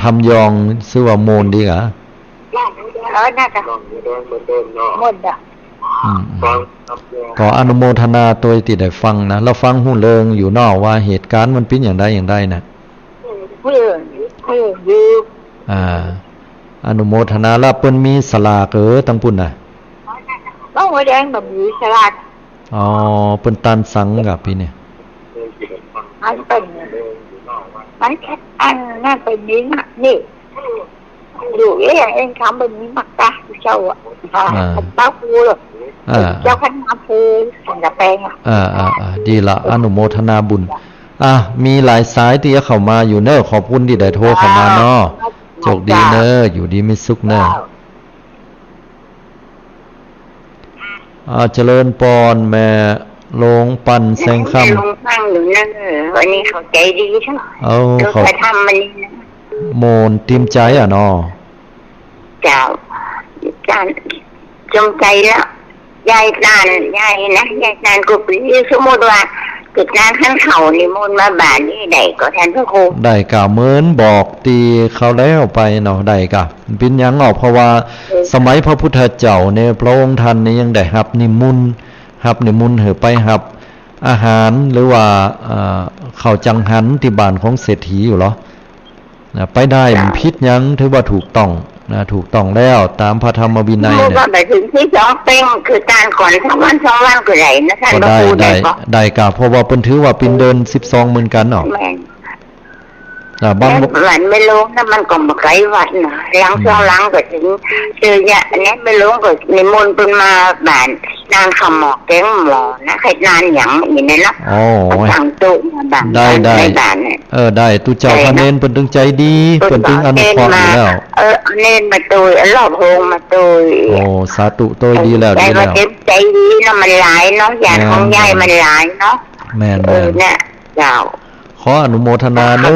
Speaker 1: ทำยองซื้อว่าโมนดีกะ
Speaker 2: น่าจะหมดอ่ะ
Speaker 1: ก็อนุโมทนาตัวที่ได้ฟังนะเราฟังหูเริงอยู่นอกว่าเหตุการณ์มันเป็นอย่างใดนะ
Speaker 2: เพื่อนอยู่
Speaker 1: อนุโมทนาแล้วเปิ้นมีสลากตั้งปุ่นน่ะ
Speaker 2: บ้องหัวแดงแบบมีสลาก
Speaker 1: เปิ้นตันสังกับพี่เนี่ย
Speaker 2: มันเป็นมันแค่อันน่าเป็นนี้นะนี่อยู่เองทำแบบนี้มักตาเจ้าเต้าปูหรอเจ้าขันน้ำปูสังกะแปง
Speaker 1: ดีละอนุโมทนาบุญมีหลายสายที่เข้ามาอยู่เนอะขอบคุณที่ได้โทรเข้ามาเนาะโชคดีเนอะอยู่ดีไม่สุขเนอะเจริญปอนแม่ลงปั่นแสงค่ำ
Speaker 2: ลงฟังอยู่นั่นวันนี้เขาใจดีใช่ไหมเขาทำมันนี่
Speaker 1: โมนติมใจเนาะ
Speaker 2: เจ้าจงใจแล้วยายตานก็เป็นสมมติว่าเกิดงานขั้นเขานิมนต์มาบาทนี่ได้ก็แทนพระครู
Speaker 1: ได้กะเหมือนบอกตีเขาแล้วไปเนาะได้กะเป็นยังเพราะว่าสมัยพระพุทธเจ้าเนี่ยพระองค์ท่านนี่ยังได้รับนิมนต์เหอไปรับอาหารหรือว่าข้าวจังหันที่บ้านของเศรษฐีอยู่เหรอไปได้พิษยังถือว่าถูกต้องถูกต้องแล้วตามพระธรรมวินัยเนี่ย
Speaker 2: ก็ไปถึงที่2เป็นคือการก่อน2 วันก็ได้นะท่าน
Speaker 1: ก็ได้กะเพราะว่าเพิ่นถือว่าเป็นเดิน12เหมือนกันเนาะ
Speaker 2: บางวันไม่ลงนะมันก็บ่ไกลวัดนะหลังก็ถึงเจอยะเนี่ยไม่ลงก็นิมนต์เพิ่นมาบ้านนางขมอกแกงหมอนะใครนานหยังนี่นะเนาะสั่งตุมาบ้าน
Speaker 1: ได้ได้ตุเจ้าพระเนรเพิ่นตึงใจดีเพิ่นตึงอนุเคราะห์อยู่แล้ว
Speaker 2: เนรมาตุยรอบโฮงมาตุย
Speaker 1: สาธุโตยดีแล้ว
Speaker 2: ดีแล้วใจดีเนาะมันหลายเนาะญาติของยายมันหลายเนาะ
Speaker 1: แม่น
Speaker 2: เนี่ยเจ้า
Speaker 1: ขออนุโมทนาเนอะ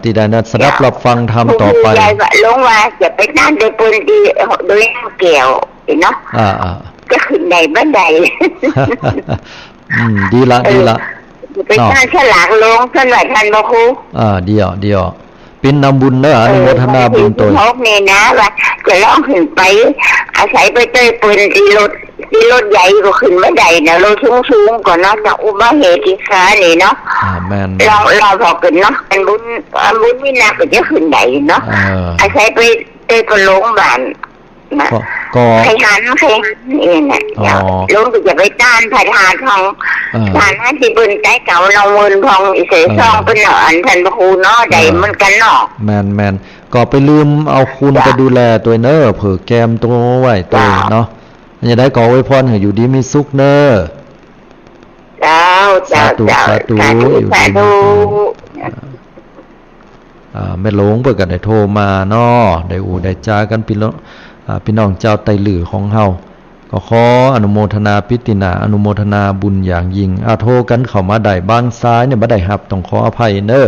Speaker 1: ที่ได้นัดสดับรับฟังธรรมต่อไป
Speaker 2: ยายว่าลงว่าจะไปนั่นโดยปุ่นดีโดยแก้วเนาะก็ขึ้นใดบันได
Speaker 1: ดีละ
Speaker 2: ไปนั่นฉลากลงท่านว่าท่านบ่ครู
Speaker 1: เดียวเป็นนำบุญเนอะอนุโมทนาบุญตัว
Speaker 2: นี่นะว่าจะร้องขึ้นไปอาศัยไปเตยปืนที่รถใหญ่ก็ขึ้นไม่ได้นะรถสูงก่อนเนาะจากอุบัติเหตุที่ขานี่เนาะ
Speaker 1: แม่น
Speaker 2: เราพอขึ้นเนาะเป็นบุญวินาก็จะขึ้นได้เนาะอาศัยไป เต้ก็ลงบ้านนะ
Speaker 1: ก็
Speaker 2: ใครหันนี่นะอยากลงก็จะไปต้านพระธาตุทองทานให้ที่บนใจเก่าเราเมินทองอิเสซองเป็นหนอนท่านพระครูเนาะใดมันกันเนาะ
Speaker 1: แมนก็ไปลืมเอาคุณไปดูแลตัวเนอเผื่อแกมตัวไว้ตัวเนาะอย่าได้ก่อไว้พรให้อยู่ดีมีสุขเนอ
Speaker 2: สาธุอยู่ดี
Speaker 1: แม่หลวงเปิดกันได้โทรมาเนาะได้ได้จากันพี่น้องเจ้าไตหลือของเฮาก็ขออนุโมทนาปิตินาอนุโมทนาบุญอย่างยิ่งโทรกันเข้ามาได้บ้านซ้ายเนี่ยบ่ได้รับต้องขออภัยเด้อ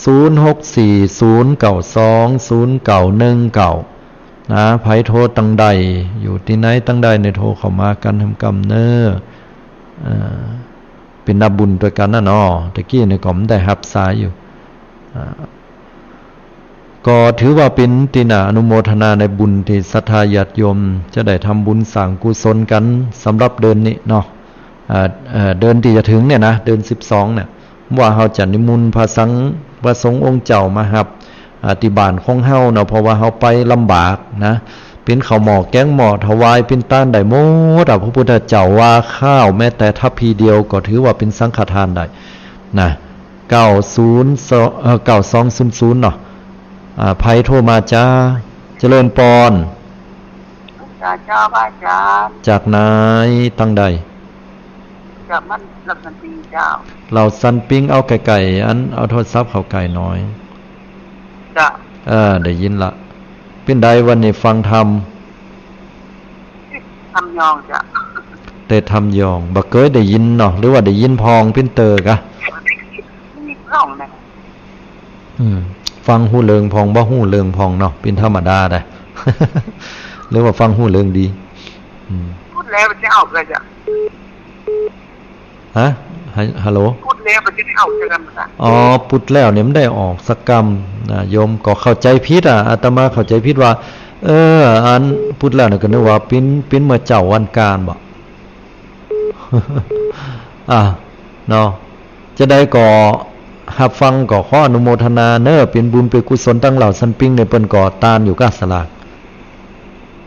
Speaker 1: 0640920919นะไผโทรตั้งใดอยู่ที่ไหนตั้งใดในโทรเข้ามากันทำกรรมเด้อเป็นนับบุญด้วยกันนะเนาะตะกี้ในก็ไม่ได้รับสายอยู่ก็ถือว่าเป็นตินาอนุโมทนาในบุญที่ศรัทธาญาติโยมจะได้ทำบุญสร้างกุศลกันสำหรับเดือนนี้เนาะเดือนที่จะถึงเนี่ยนะเดือน12เนี่ยว่าเฮาจะนิมนต์พระสงฆ์องค์เจ้ามารับที่บ้านของเฮาเนาะเพราะว่าเฮาไปลำบากนะเป็นข้าวหม้อแกงหม้อถวายเป็นต้านได้หมดพระพุทธเจ้าว่าข้าวแม้แต่ทัพพีเดียวก็ถือว่าเป็นสังฆทานได้นะ9200เนาะภัยโทรมาจ้าเจริญปอน
Speaker 2: จ้าพระอาจารย์
Speaker 1: จากไหนตั้งใด
Speaker 2: จากมันเราสันปิงเจ้า
Speaker 1: เราสันปิงเอาไก่อันเอาโทรศัพท์เขาไก่น้อย
Speaker 2: จ้า
Speaker 1: ได้ยินละเป็นใดวันนี้ฟังธรรม
Speaker 2: ยองจ้ะ
Speaker 1: แต่ทำยองบักเกยได้ยินเนาะหรือว่าได้ยินพองเป็นเตอกะ
Speaker 2: ร้องนะ
Speaker 1: ฟังหูเลิงพองบ่หูเลิงพองเนาะเป็นธรรมดาได้หรือว่าฟังหูเลิงดี
Speaker 2: พูดแล้วมันจะเอาเลยจ้ะ
Speaker 1: ฮะฮัลโหล
Speaker 2: พูดแล้วมันจะเอาเจอกันนะ
Speaker 1: พูดแล้วเนี่ยมันได้ออกสักกรรมโยมก็เข้าใจผิดอาตมาเข้าใจผิดว่าอันพูดแล้วเนี่ยก็นึกว่าเป็นเมื่อเจ้าวันการบ่เนาะจะได้ก่อหับฟังก็ขออนุโมทนาเนอเป็นบุญเป็นกุศลตั้งเหล่าสันปิงในเปิ้นก่อตานอยู่กะสลาก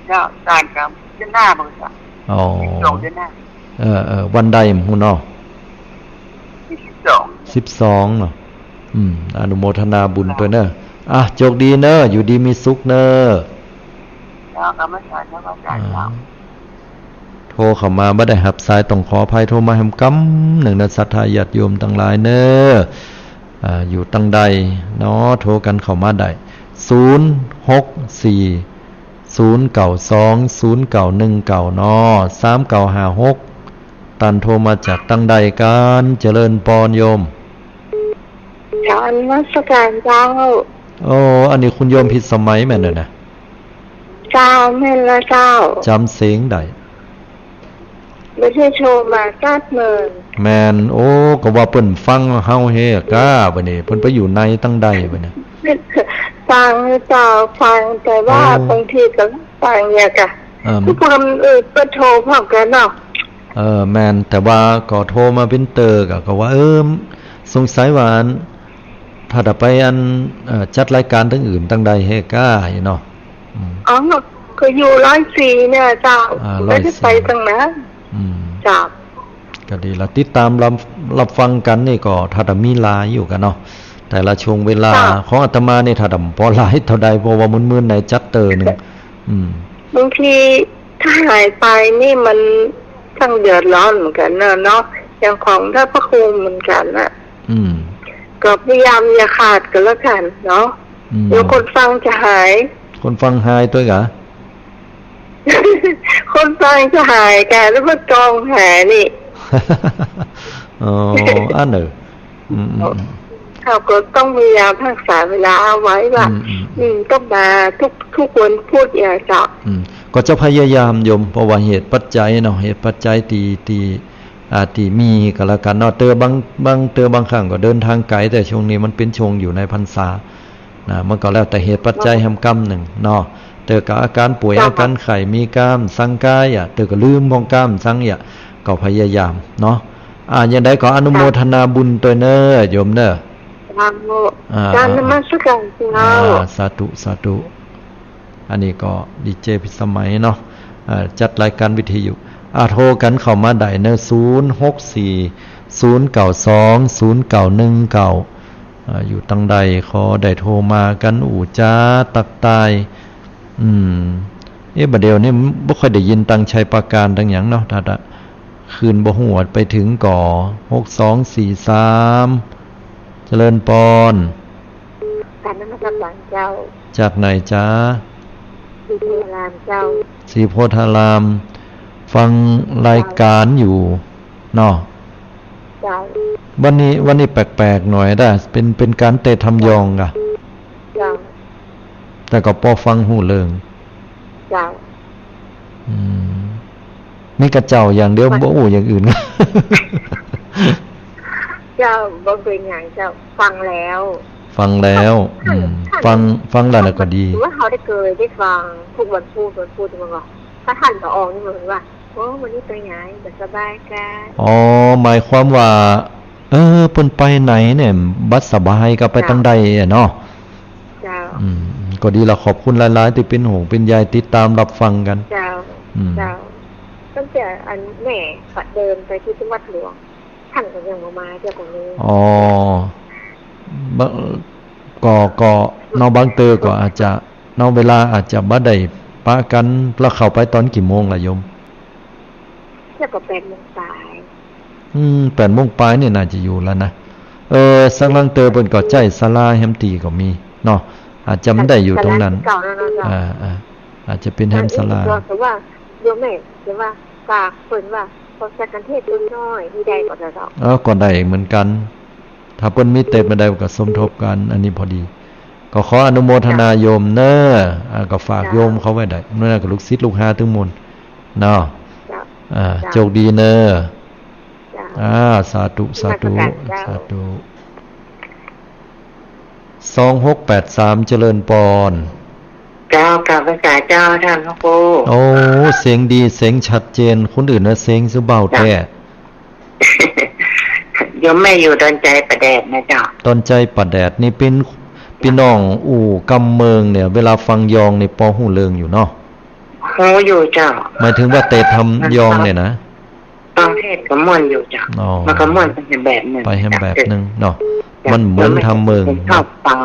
Speaker 2: จ้าตานครับเดือนหน้าบ่จ้ะเดือนหน้า
Speaker 1: วันใดฮู้เนาะ12เนาะอนุโมทนาบุญตัวเนอโชคดีเนออยู่ดีมีสุขเนอ
Speaker 2: ครับอาจารย์ครับอาจารย์
Speaker 1: โทรเข้ามาบ่ได้รับสายต้องขออภัยโทรมาแฮมกำหนึ่งนะศรัทธาญาติโยมทั้งหลายเนออยู่ตั้งใดเนาะโทรกันเข้ามาได้0640920919เนาะ3956ตันโทรมาจากตั้งใดกันเจริญปอนโยม
Speaker 2: จานวัสการเจ้า
Speaker 1: อันนี้คุณโยมผิดสมัยแม่นเด้อนะ
Speaker 2: เจ้าแม่นละเจ้า
Speaker 1: จำเสียงได้
Speaker 2: ไม่ใช่โชว์มาจัดเมิน
Speaker 1: แมนก็ว่าเพิ่นฟังเฮาเฮก้าบัดนี้เพิ่นไปอยู่ในตั้งใดบัดนี้
Speaker 2: ฟังเจ้าฟังแต่ว่าบางทีก็ฟังเนี่ยกะทุกคนก็โทรพร้อมกันเนาะ
Speaker 1: แมนแต่ว่าก็โทรมาเป็นเตอร์ก็ว่าสงสัยว่าถ้าไปจัดรายการทั้งอื่นตั้งใดเฮก้าเนาะ
Speaker 2: ก็อยู่104เนี่ยเจ้าไม่ได้ไปตรงนั้นจ้า
Speaker 1: ก็ดีละติดตามรับฟังกันนี่ก็ถ้ามีลายอยู่กันเนาะแต่ละช่วงเวลาของอาตมานี่ถ้าพอหลายเท่าใดเพราะว่ามึนๆในจัดเตอร์นึง
Speaker 2: บางทีถ้าหายไปนี่มันทั้งเดือดร้อนเหมือนกันเนาะอย่างของท่านพระครูเหมือนกันนะก็พยายามอย่าขาดกันแล้วกันเนาะเดี๋ยวคนฟังจะหาย
Speaker 1: คนฟังหายตัวกะ
Speaker 2: คนฟังจะหายแกแล้วก็จองหายนี่
Speaker 1: อัน
Speaker 2: เขาก็ต้องพยายามรักษาเวลาเอาไว้ว่าต้องมาทุกคนพูดอย่างเจาะ
Speaker 1: ก็จะพยายามโยมเพราะว่าเหตุปัจจัยเนาะเหตุปัจจัยตีมีก็แล้วกันเนาะบางครั้งก็เดินทางไกลแต่ช่วงนี้มันเป็นช่วงอยู่ในพรรษามันก็แล้วแต่เหตุปัจจัยแห่งกรรมหนึ่งเนาะกับอาการป่วยอาการไข้มีกล้ามสังกายก็ลืมของกล้ามสังก็พยายามเนาะอย่างใดก็อนุโมทนาบุญตัวเนอโยมเนอ
Speaker 2: การนมัสการเจ้า
Speaker 1: สาธุ อันนี้ก็ดีเจพิสมัยเนาะจัดรายการวิทยุโทรกันเข้ามาได้เนอะ0640920919อยู่ตังใดขอได้โทรมากันอู่จ้าตักตายบัดเดี๋ยวนี้บ่ค่อยได้ยินตังชัยประการตังหยังเนาะถ้าคืนบ่ฮู้ว่าไปถึงก่อ6243เจริญปอน
Speaker 2: การนมัสการเจ้า
Speaker 1: จากไหนจ้า
Speaker 2: ศรีโพธารามเจ้า
Speaker 1: ศรีโพธารามฟังรายการอยู่เนาะ
Speaker 2: เจ้า
Speaker 1: วันนี้แปลกๆหน่อยได้เป็นการเตะทำยองอ่ะ
Speaker 2: เจ้า
Speaker 1: แต่ก็พอฟังหูเริง
Speaker 2: เจ้า
Speaker 1: มีกระเจ้าอย่างเดียวบ่อู้อย่างอื่น
Speaker 2: เจ้าบ่เป็นอย่างเจ้าฟังแล้ว
Speaker 1: ฟังแล้วก็ดี
Speaker 2: ว่าเขาได้ฟังทุกวันพูดมันก็ถ้าท่านก็ออกนี่เหมือนว่าวันนี้ไปไหนแบบสบายกัน
Speaker 1: หมายความว่าเพิ่นไปไหนเนี่ยบัดสบายก็ไปตั้งใดเนาะ
Speaker 2: เจ้า
Speaker 1: ก็ดีละขอบคุณหลายๆที่เป็นห่วงเป็นใยติดตามรับฟังกัน
Speaker 2: เจ้าตั้งแต่อันแม่เดินไปที่จังหวัดหลวงท่านก็ยังมาเจ้าของนี้
Speaker 1: ก็นอกบางเตอก็อาจจะนอกเวลาอาจจะบ่ได้ปะกันแล้วเข้าไปตอนกี่โมงล่ะโยม
Speaker 2: แล้วก็8:00 นปลาย
Speaker 1: 8:00 นปลายนี่น่าจะอยู่แล้วนะสักลังเตอเพิ่นก็ใจศาลาแฮมตีก็มีเนาะอาจจะไม่ได้อยู่ตรงนั้นอาจจะเป็นแฮมศาลา
Speaker 2: แต่ว่าโยมแม่แต่ว่าฝากเพิ่นว่าพอสักกันเทศน์น้อยที่ใดก็จะ
Speaker 1: ก็ได้เหมือนกันถ้าเพิ่นมีเต็มมาได้ก็สมทบกันอันนี้พอดีก็ขออนุโมทนาโยมเน้อก็ฝากโยมเขาไว้ได้เมื่อกับลูกศิษย์ลูกหาทุกมนเนาะโชคดีเน้อสาธุ2683เจริญปอน
Speaker 2: เจ้ากับภาษาเจ้าท่านพระครู
Speaker 1: เสียงดีเสียงชัดเจนคนอื่นนะเสียงซุเบาแท้
Speaker 2: โยมแม่อยู่ดอนใจประแดดนะเจ้า
Speaker 1: ดอนใจประแดดนี่เป็นพี่น้องกำเมืองเนี่ยเวลาฟังยองในปอหูเลิงอยู่เนาะ
Speaker 2: หูอยู่เจ้า
Speaker 1: หมายถึงว่าเตะทำยองเนี่ยนะ
Speaker 2: ตอนเทศก็ม่วนอยู่เจ้ามันก็ม่วนไปแบบนึง
Speaker 1: ไปแบบนึงเนาะมันเหมือนทำเมือง
Speaker 2: ชอบฟัง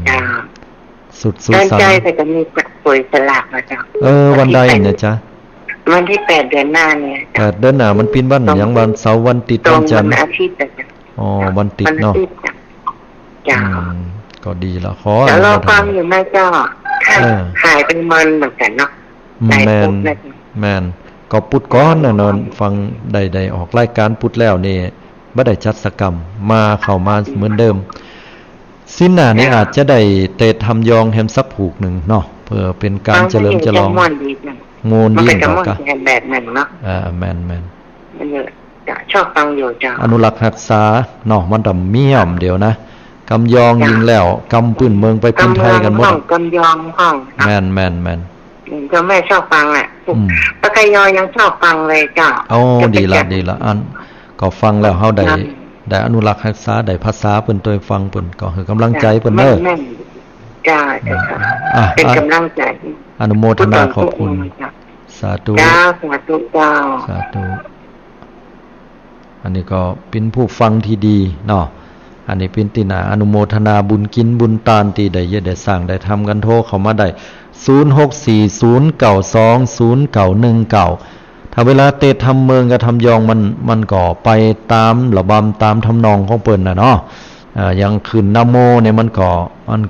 Speaker 2: จ้า
Speaker 1: สุด
Speaker 2: ดอนใจแต่ก็มีจัดป่วยสลากนะเจ้า
Speaker 1: วันใดเนี่ยจ๊ะ
Speaker 2: วันที่8 เดือนหน้าเนี่ย
Speaker 1: 8 เดือนหน้ามันเป็นวันอย่างวันเสาร์วันติดวันจันทร์
Speaker 2: วันอาทิตย์
Speaker 1: วันติดเนาะ
Speaker 2: จ้า
Speaker 1: ก็ดีละขอ
Speaker 2: แล้วเราฟังอยู่แม่เจ้าขายเป็นมันเหมือนกันเนาะ
Speaker 1: แมนก็ปุดก้อนน่ะนอนฟังได้ออกรายการปุดแล้วนี่บ่ได้จัดสกรรมเข้ามาเหมือนเดิมสิ้นหน้านี้อาจจะได้เตะทำยองแฮมซับผูกหนึ่งเนาะเพื่อเป็นการเฉลิมฉลองมูลยิ่งกว่า
Speaker 2: แบบนั้นเนาะ
Speaker 1: แมน
Speaker 2: มันเยอะชอบฟังอยู่จ้า
Speaker 1: อนุรักษ์รักษาเนาะมันดำเมี่ยมเดี๋ยวนะกำยองยิงแล้วกำปืนเมืองไปเป็นไทยกันหมด
Speaker 2: กำยองห้อง
Speaker 1: แมน
Speaker 2: เจ้าแม่ชอบฟังแหละปะกยอยังชอบฟังเลยจ้า
Speaker 1: ดีละอันก็ฟังแล้วเฮาได้อนุรักษ์รักษาได้ภาษาเพิ่นตัวฟังเพิ่นก็คือกำลังใจเพิ่นเด้อ
Speaker 2: จ้าเป็นกำลังใจ
Speaker 1: อนุโมทนาขอบคุณสาธุ
Speaker 2: จ้า
Speaker 1: สาธุอันนี้ก็เป็นผู้ฟังที่ดีเนาะอันนี้เป็นตินาอนุโมทนาบุญกินบุญตานที่ได้สร้างได้ทำกันโทรเข้ามาได้0640920919ถ้าเวลาเตะทำเมืองกับทำยองมันก็ไปตามระบำตามทำนองของเปิ้นน่ะเนาะอย่างขึ้นนะโมเนี่ยมัน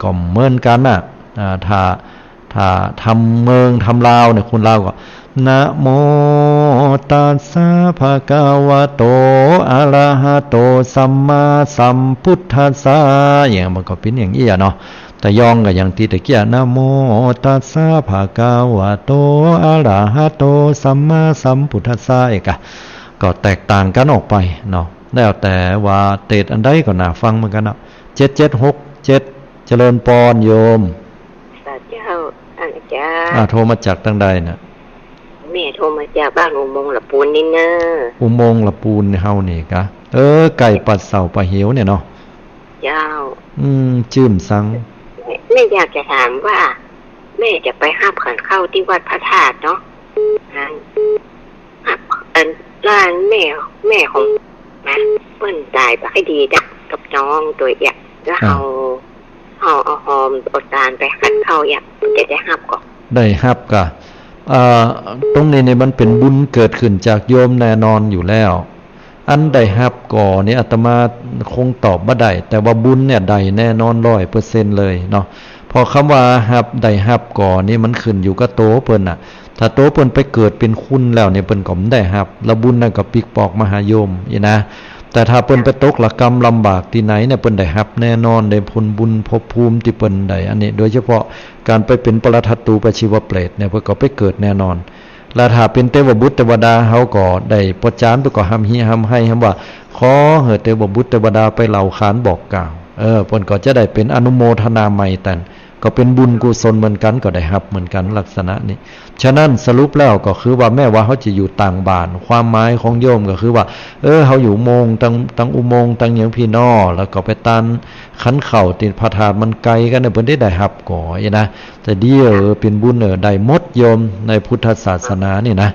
Speaker 1: ก็เหมือนกันน่ะถ้าทำเมืองทำลาวเนี่ยคนลาวก็นะโมตัสสะภะคะวะโตอะระหะโตสัมมาสัมพุทธัสสะอย่างมันก็เป็นอย่างนี้อ่ะเนาะแต่ยองก็อย่างที่ตะเกียนะโมตัสสะภะคะวะโตอะระหะโตสัมมาสัมพุทธัสสะอีกก็แตกต่างกันออกไปเนาะแล้วแต่ว่าเตดอันใดก็น่าฟังเหมือนกันเนาะ7767เจริญปอนโยม
Speaker 2: เจ้าอาจารย์
Speaker 1: โทรมาจากทางใดน่ะ
Speaker 2: แม่โทรมาจากบ้านอุโมงค์ละปูนนี่เนอะ
Speaker 1: อุโมงค์ละปูนเฮานี่กะไก่ปัดเสาปลาเหวเนี่ยเนาะ
Speaker 2: เจ้า
Speaker 1: จื้มซัง
Speaker 2: ไม่อยากจะถามว่า
Speaker 3: แม่จะไปห้ามขันเข้าที่วัดพระธาตุเนาะร้านแม่ของนะเปิ้นตายไปให้ดีจ้ะกับน้องตัวเอกแล้วเอาหอมเอาตาลไปขันเข้าอย่างจะได้ห้ามก่อน
Speaker 1: ได้ฮับกะตรงนี้เนี่ยมันเป็นบุญเกิดขึ้นจากโยมแน่นอนอยู่แล้วอันได้ฮับก่อนี่อาตมาคงตอบบ่ได้แต่ว่าบุญเนี่ยได้แน่นอน100%เลยเนาะพอคำว่าฮับได้ฮับก่อนี่มันขึ้นอยู่กับโตเพิ่นน่ะถ้าโตเพิ่นไปเกิดเป็นคุณแล้วเนี่ยเพิ่นก็บ่ได้ฮับแล้วบุญนั่นก็ปิกปอกมหาโยมอีนะแต่ถ้าเพิ่นไปตกละกรรมลำบากที่ไหนเนี่ยเพิ่นได้ฮับแน่นอนได้ผลบุญภพภูมิที่เพิ่นได้อันนี้โดยเฉพาะการไปเป็นปรทัตตูปชีวเปรตเนี่ยเพิ่นก็ไปเกิดแน่นอนแล้วถ้าเป็นเทวบุตรเทวดาเฮาก็ได้ประจานไปก็ห้ำฮิห้ำให้ห้ำว่าขอเถิดเทวบุตรเทวดาไปเล่าขานบอกกล่าวเพิ่นก็จะได้เป็นอนุโมทนาใหม่แต่ก็เป็นบุญกุศลเหมือนกันก็ได้รับเหมือนกันลักษณะนี้ฉะนั้นสรุปแล้วก็คือว่าแม้ว่าเขาจะอยู่ต่างบ้านความหมายของโยมก็คือว่าเขาอยู่โมงตั้งอุโมงค์ตั้งหยังพี่น้อแล้วก็ไปตันขันเข่าติดพระธาตุมันไกลกันเนี่ยเพิ่นได้รับก่อนะแต่เดียวเป็นบุญได้หมดโยมในพุทธศาสนานี่นะ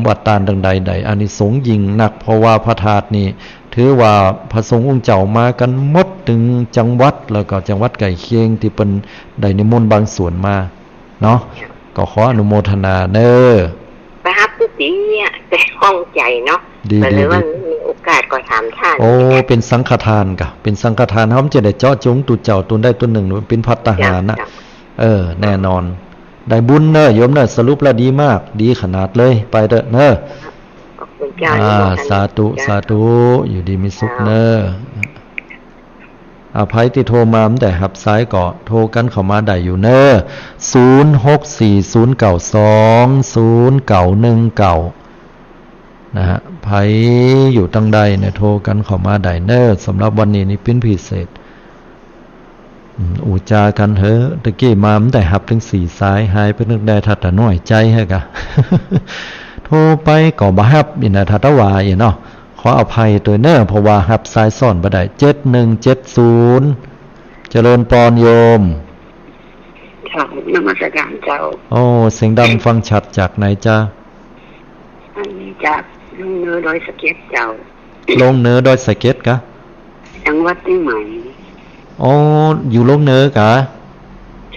Speaker 1: วัดตาลดังใดอานิสงส์ยิ่งหนักเพราะว่าพระธาตุนี่ถือว่าพระสงฆ์องค์เจ้ามากันหมดถึงจังหวัดแล้วก็จังหวัดใกล้เคียงที่เป็นได้นิมนต์บางส่วนมาเนาะก็ขออนุโมทนาเด้อ
Speaker 3: ไปฮับทุกทีเนี่ยแต่ห้องใจเนาะแต่เลยว่ามีโอกาสก็ถามท่าน
Speaker 1: เป็นสังฆทานกะเป็นสังฆทานเฮาจะได้เจาะจงตุเจ้าตุนได้ตุนหนึ่งเป็นภัตตาหารนะแน่นอนได้บุญเนอะโยมเนอะสรุปแล้วดีมากดีขนาดเลยไปเด้อเนอะสาธุสาธุอยู่ดีมีสุขเนอะอภัยที่โทรมาแต่หับซ้ายก็โทรกันเข้ามาได้อยู่เนอะ0640920919นะฮะภัยอยู่ตั้งใดเนี่ยโทรกันเข้ามาได้เนอะสำหรับวันนี้นี่เป็นพิเศษอูจากันเถอะตะกี้มาแต่หับถึง4สายหายไปนึกได้ทัดแต่น้อยใจให้กะ โทรไปก็บ่ฮับนี่นะทัดว่าอีเนาะขออภัยตัวเน้อเพราะว่าฮับสายซ่อนบ่ได้7170เจริญปอนโยม
Speaker 2: นมัสการเจ้า
Speaker 1: เสียงดังฟังชัดจากไหนจ้า
Speaker 2: อันนี้จากลงเนื้อดอยสะเก็ดเจ้า
Speaker 1: ลงเนื้อดอยสะเก็ดกะ
Speaker 2: จังหวัดที่ใหม่
Speaker 1: อยู่ลงเนื้อกะ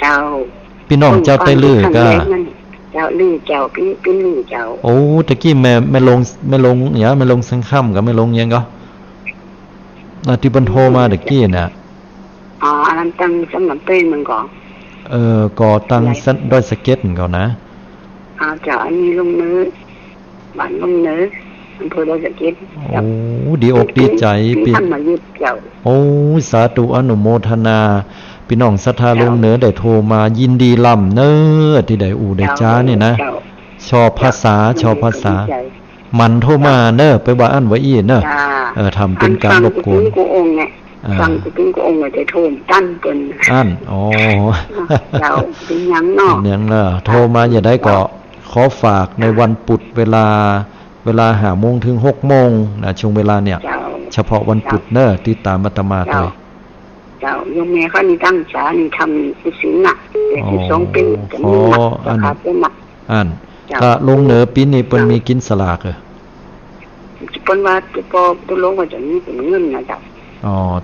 Speaker 2: เจ้า
Speaker 1: พี่น้องเจ้าไต้ลือกะ
Speaker 2: เจ้าลือเจ้าพี่ลือเจ้า
Speaker 1: ตะกี้แม่ลงอย่าแม่ลงสังค่ำกับแม่ลงยังก็ที่บันโทรมาตะกี้น่ะ
Speaker 2: อันนั้นตั้งสำหรับเป็นมันก่อน
Speaker 1: ก่อตั้งดอยสะเก็ดก่อนนะ
Speaker 2: เจ้าอันนี้ลงเนื้อบ้านลงเนื้ออำเภอดอยสะเก็ด
Speaker 1: ดีอกดีใจ
Speaker 2: ปีท่านมายึดเจ้า
Speaker 1: สาธุอนุโมทนาพี่น้องศรัทธาลงเหนือได้โทรมายินดีล่ำเน้อที่ได้ได้จ้านี่นะชอบภาษามันโทรมาเน้อไปว่าอันไว้อีเน้อทำเป็นการรบกวน
Speaker 2: ฟังกูเป็นกูองค์จะโทรตั้นเป็นเราเป็นยังเนาะ
Speaker 1: ยังโทรมาอย่าได้ก็ขอฝากในวันปุดเวลา5 โมงถึง 6 โมงนะช่วงเวลาเนี่ยเฉพาะวันปุดเน้อติดตามอาตมาเลย
Speaker 2: เจ้าโยมแม่เขานี่ตั้งศาลนี่ทำเป็นศีลหนักแต่12ปีจะมีหนักราคาเป็นหนัก
Speaker 1: ถ้าลงเหนือปีนี้เปิ้นมีกินสลากเ
Speaker 2: ปิ้นว่าพอตุลงว่าจะมีเป็นเงินนะเจ้า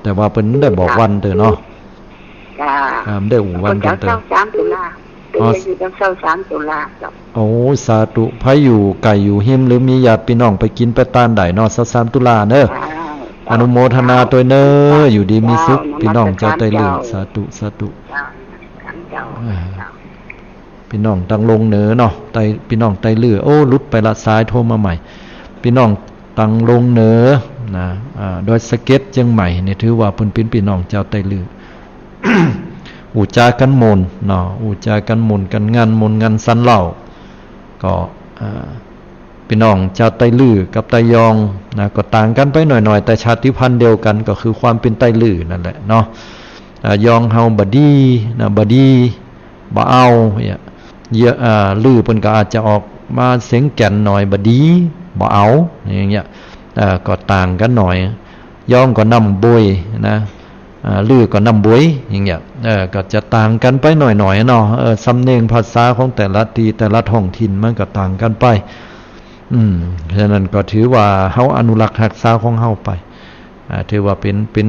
Speaker 1: แต่ว่าเปิ้นได้บอกวันเด้อเนาะ
Speaker 2: จ้า
Speaker 1: ได้วันกันเด้อ
Speaker 2: 23ตุลาอยู่ตั้ง23ตุลาเจ้า
Speaker 1: สาธุไผอยู่ไก่อยู่หิมหรือมีญาติพี่น้องไปกินไปตานได้เนาะ23ตุลาเด้ออนุโมทนาตัวเนออยู่ดีมีสุขพี่น้องเจ้าไต้ลือสาธุสาธุพี่น้องตังลงเหนือเนาะพี่น้องไต้ลือลุดไปละซ้ายโทรมาใหม่พี่น้องตังลงเหนือนะโดยสเก็ตเชียงใหม่เนี่ยถือว่าเพิ่นเป็นพี่น้องเจ้าไต้ลือ อูจากันมนเนาะอูจากันมนกันงานสันเหล่าก็พี่น้องชาวไต้ลือกับไต้ยองนะก็ต่างกันไปหน่อยๆแต่ชาติพันธุ์เดียวกันก็คือความเป็นไต้ลือนั่นแหละเนาะยองเฮาบดีนะบดีบ่เอาเนี่ยลือเพิ่นก็อาจจะออกมาเสียงแก่นหน่อยบดีบ่เอาอย่างเงี้ยก็ต่างกันหน่อยยองก็นำบวยนะ ลือก็นำบวยอย่างเงี้ยก็จะต่างกันไปหน่อยๆเนาะสำเนียงภาษาของแต่ละที่แต่ละท้องถิ่นมันก็ต่างกันไปฉะนั้นก็ถือว่าเฮาอนุรักษ์รักษาของเฮาไปถือว่าเป็น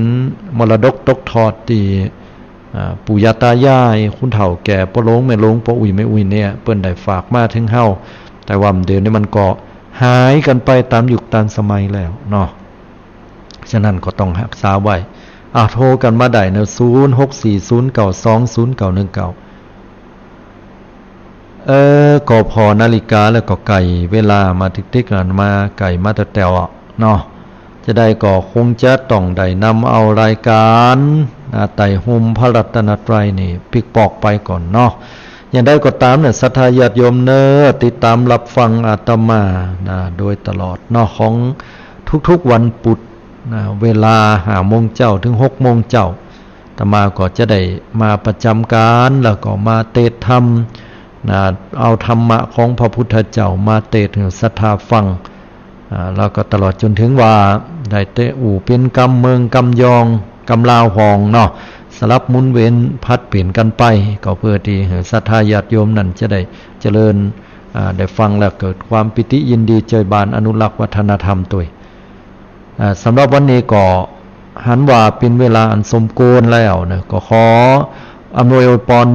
Speaker 1: มรดกตกทอดที่ปู่ย่าตายายคุณเฒ่าแก่ป้าลงแม่ลงป้าอุ้ยแม่อุ้ยเนี่ยเปิ้นได้ฝากมาถึงเฮาแต่ว่าเดี๋ยวนี้มันก็หายกันไปตามยุคตามสมัยแล้วเนาะฉะนั้นก็ต้องรักษาไว้โทรกันมาได้นะ0640920919ก็พอนาฬิกาแล้วก็ไก่เวลามาติ๊กๆกันมาไก่มาแต่วเนาะจะได้ก็คงจะต้องได้นำเอารายการไต่หุมพระรัตนตรัยนี่ปิกปอกไปก่อนเนาะอย่างได้ก็ตามเนี่ยศรัทธาญาติโยมติดตามรับฟังอาตมาโดยตลอดเนาะของทุกๆวันพุธเวลา5 โมงเจ้าถึง6 โมงเจ้าอาตมาก็จะได้มาประจำการแล้วก็มาเทศธรรมเอาธรรมะของพระพุทธเจ้ามาเทศน์ให้ศรัทธาฟังแล้วก็ตลอดจนถึงว่าได้เตะอู่เป็นกำเมืองกำยองกำลาวหองเนาะสลับหมุนเวียนพัดเปลี่ยนกันไปก็เพื่อที่ศรัทธาญาติโยมนั้นจะได้เจริญได้ฟังแล้วเกิดความปิติยินดีใจบานอนุรักษ์วัฒนธรรมตัวสำหรับวันนี้ก็หันว่าเป็นเวลาอันสมควรแล้วนะก็ขออำนวยอวยพร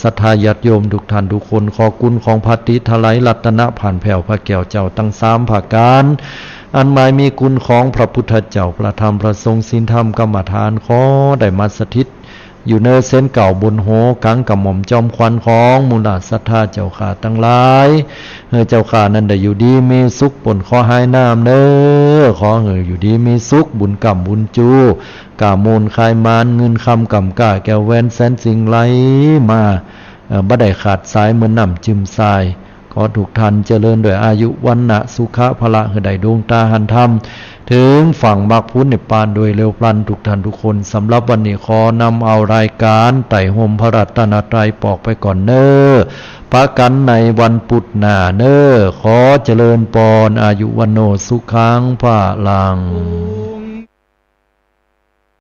Speaker 1: ศรัทธาญาติโยมทุกท่านทุกคนขอกุณของพระติทไลรัตนะผ่านแผ่วพระแก้วเจ้าทั้ง3 ภาคการอันหมายมีคุณของพระพุทธเจ้าพระธรรมพระสงฆ์ศีลธรรมกรรมฐานขอได้มาสถิตอยู่ในเส้นเก่าบนโหกังกับหม่อมจอมควันของมูลศรัทธาเจ้าข้าทั้งหลายเจ้าข้านั้นได้อยู่ดีมีสุขปนขอหายน้ำขออยู่ดีมีสุขบุญกรรมบุญจูกาโมนคายมานเงินคำกำก้าแก้วแวนแสนสิ่งไหลมาบ่ได้ขาดสายเหมือนน้ำจิ้มทรายขอทุกท่านเจริญด้วยอายุวันนะสุขะพละให้ได้ดวงตาหันธรรมถึงฝั่งมรรคผลนิพพานโดยเร็วพลันทุกท่านทุกคนสำหรับวันนี้ขอนำเอารายการไต่ห่มพระรัตนตรัยปอกไปก่อนพระกันในวันพุธหน้าขอเจริญปอนอายุวันโนสุขังพลัง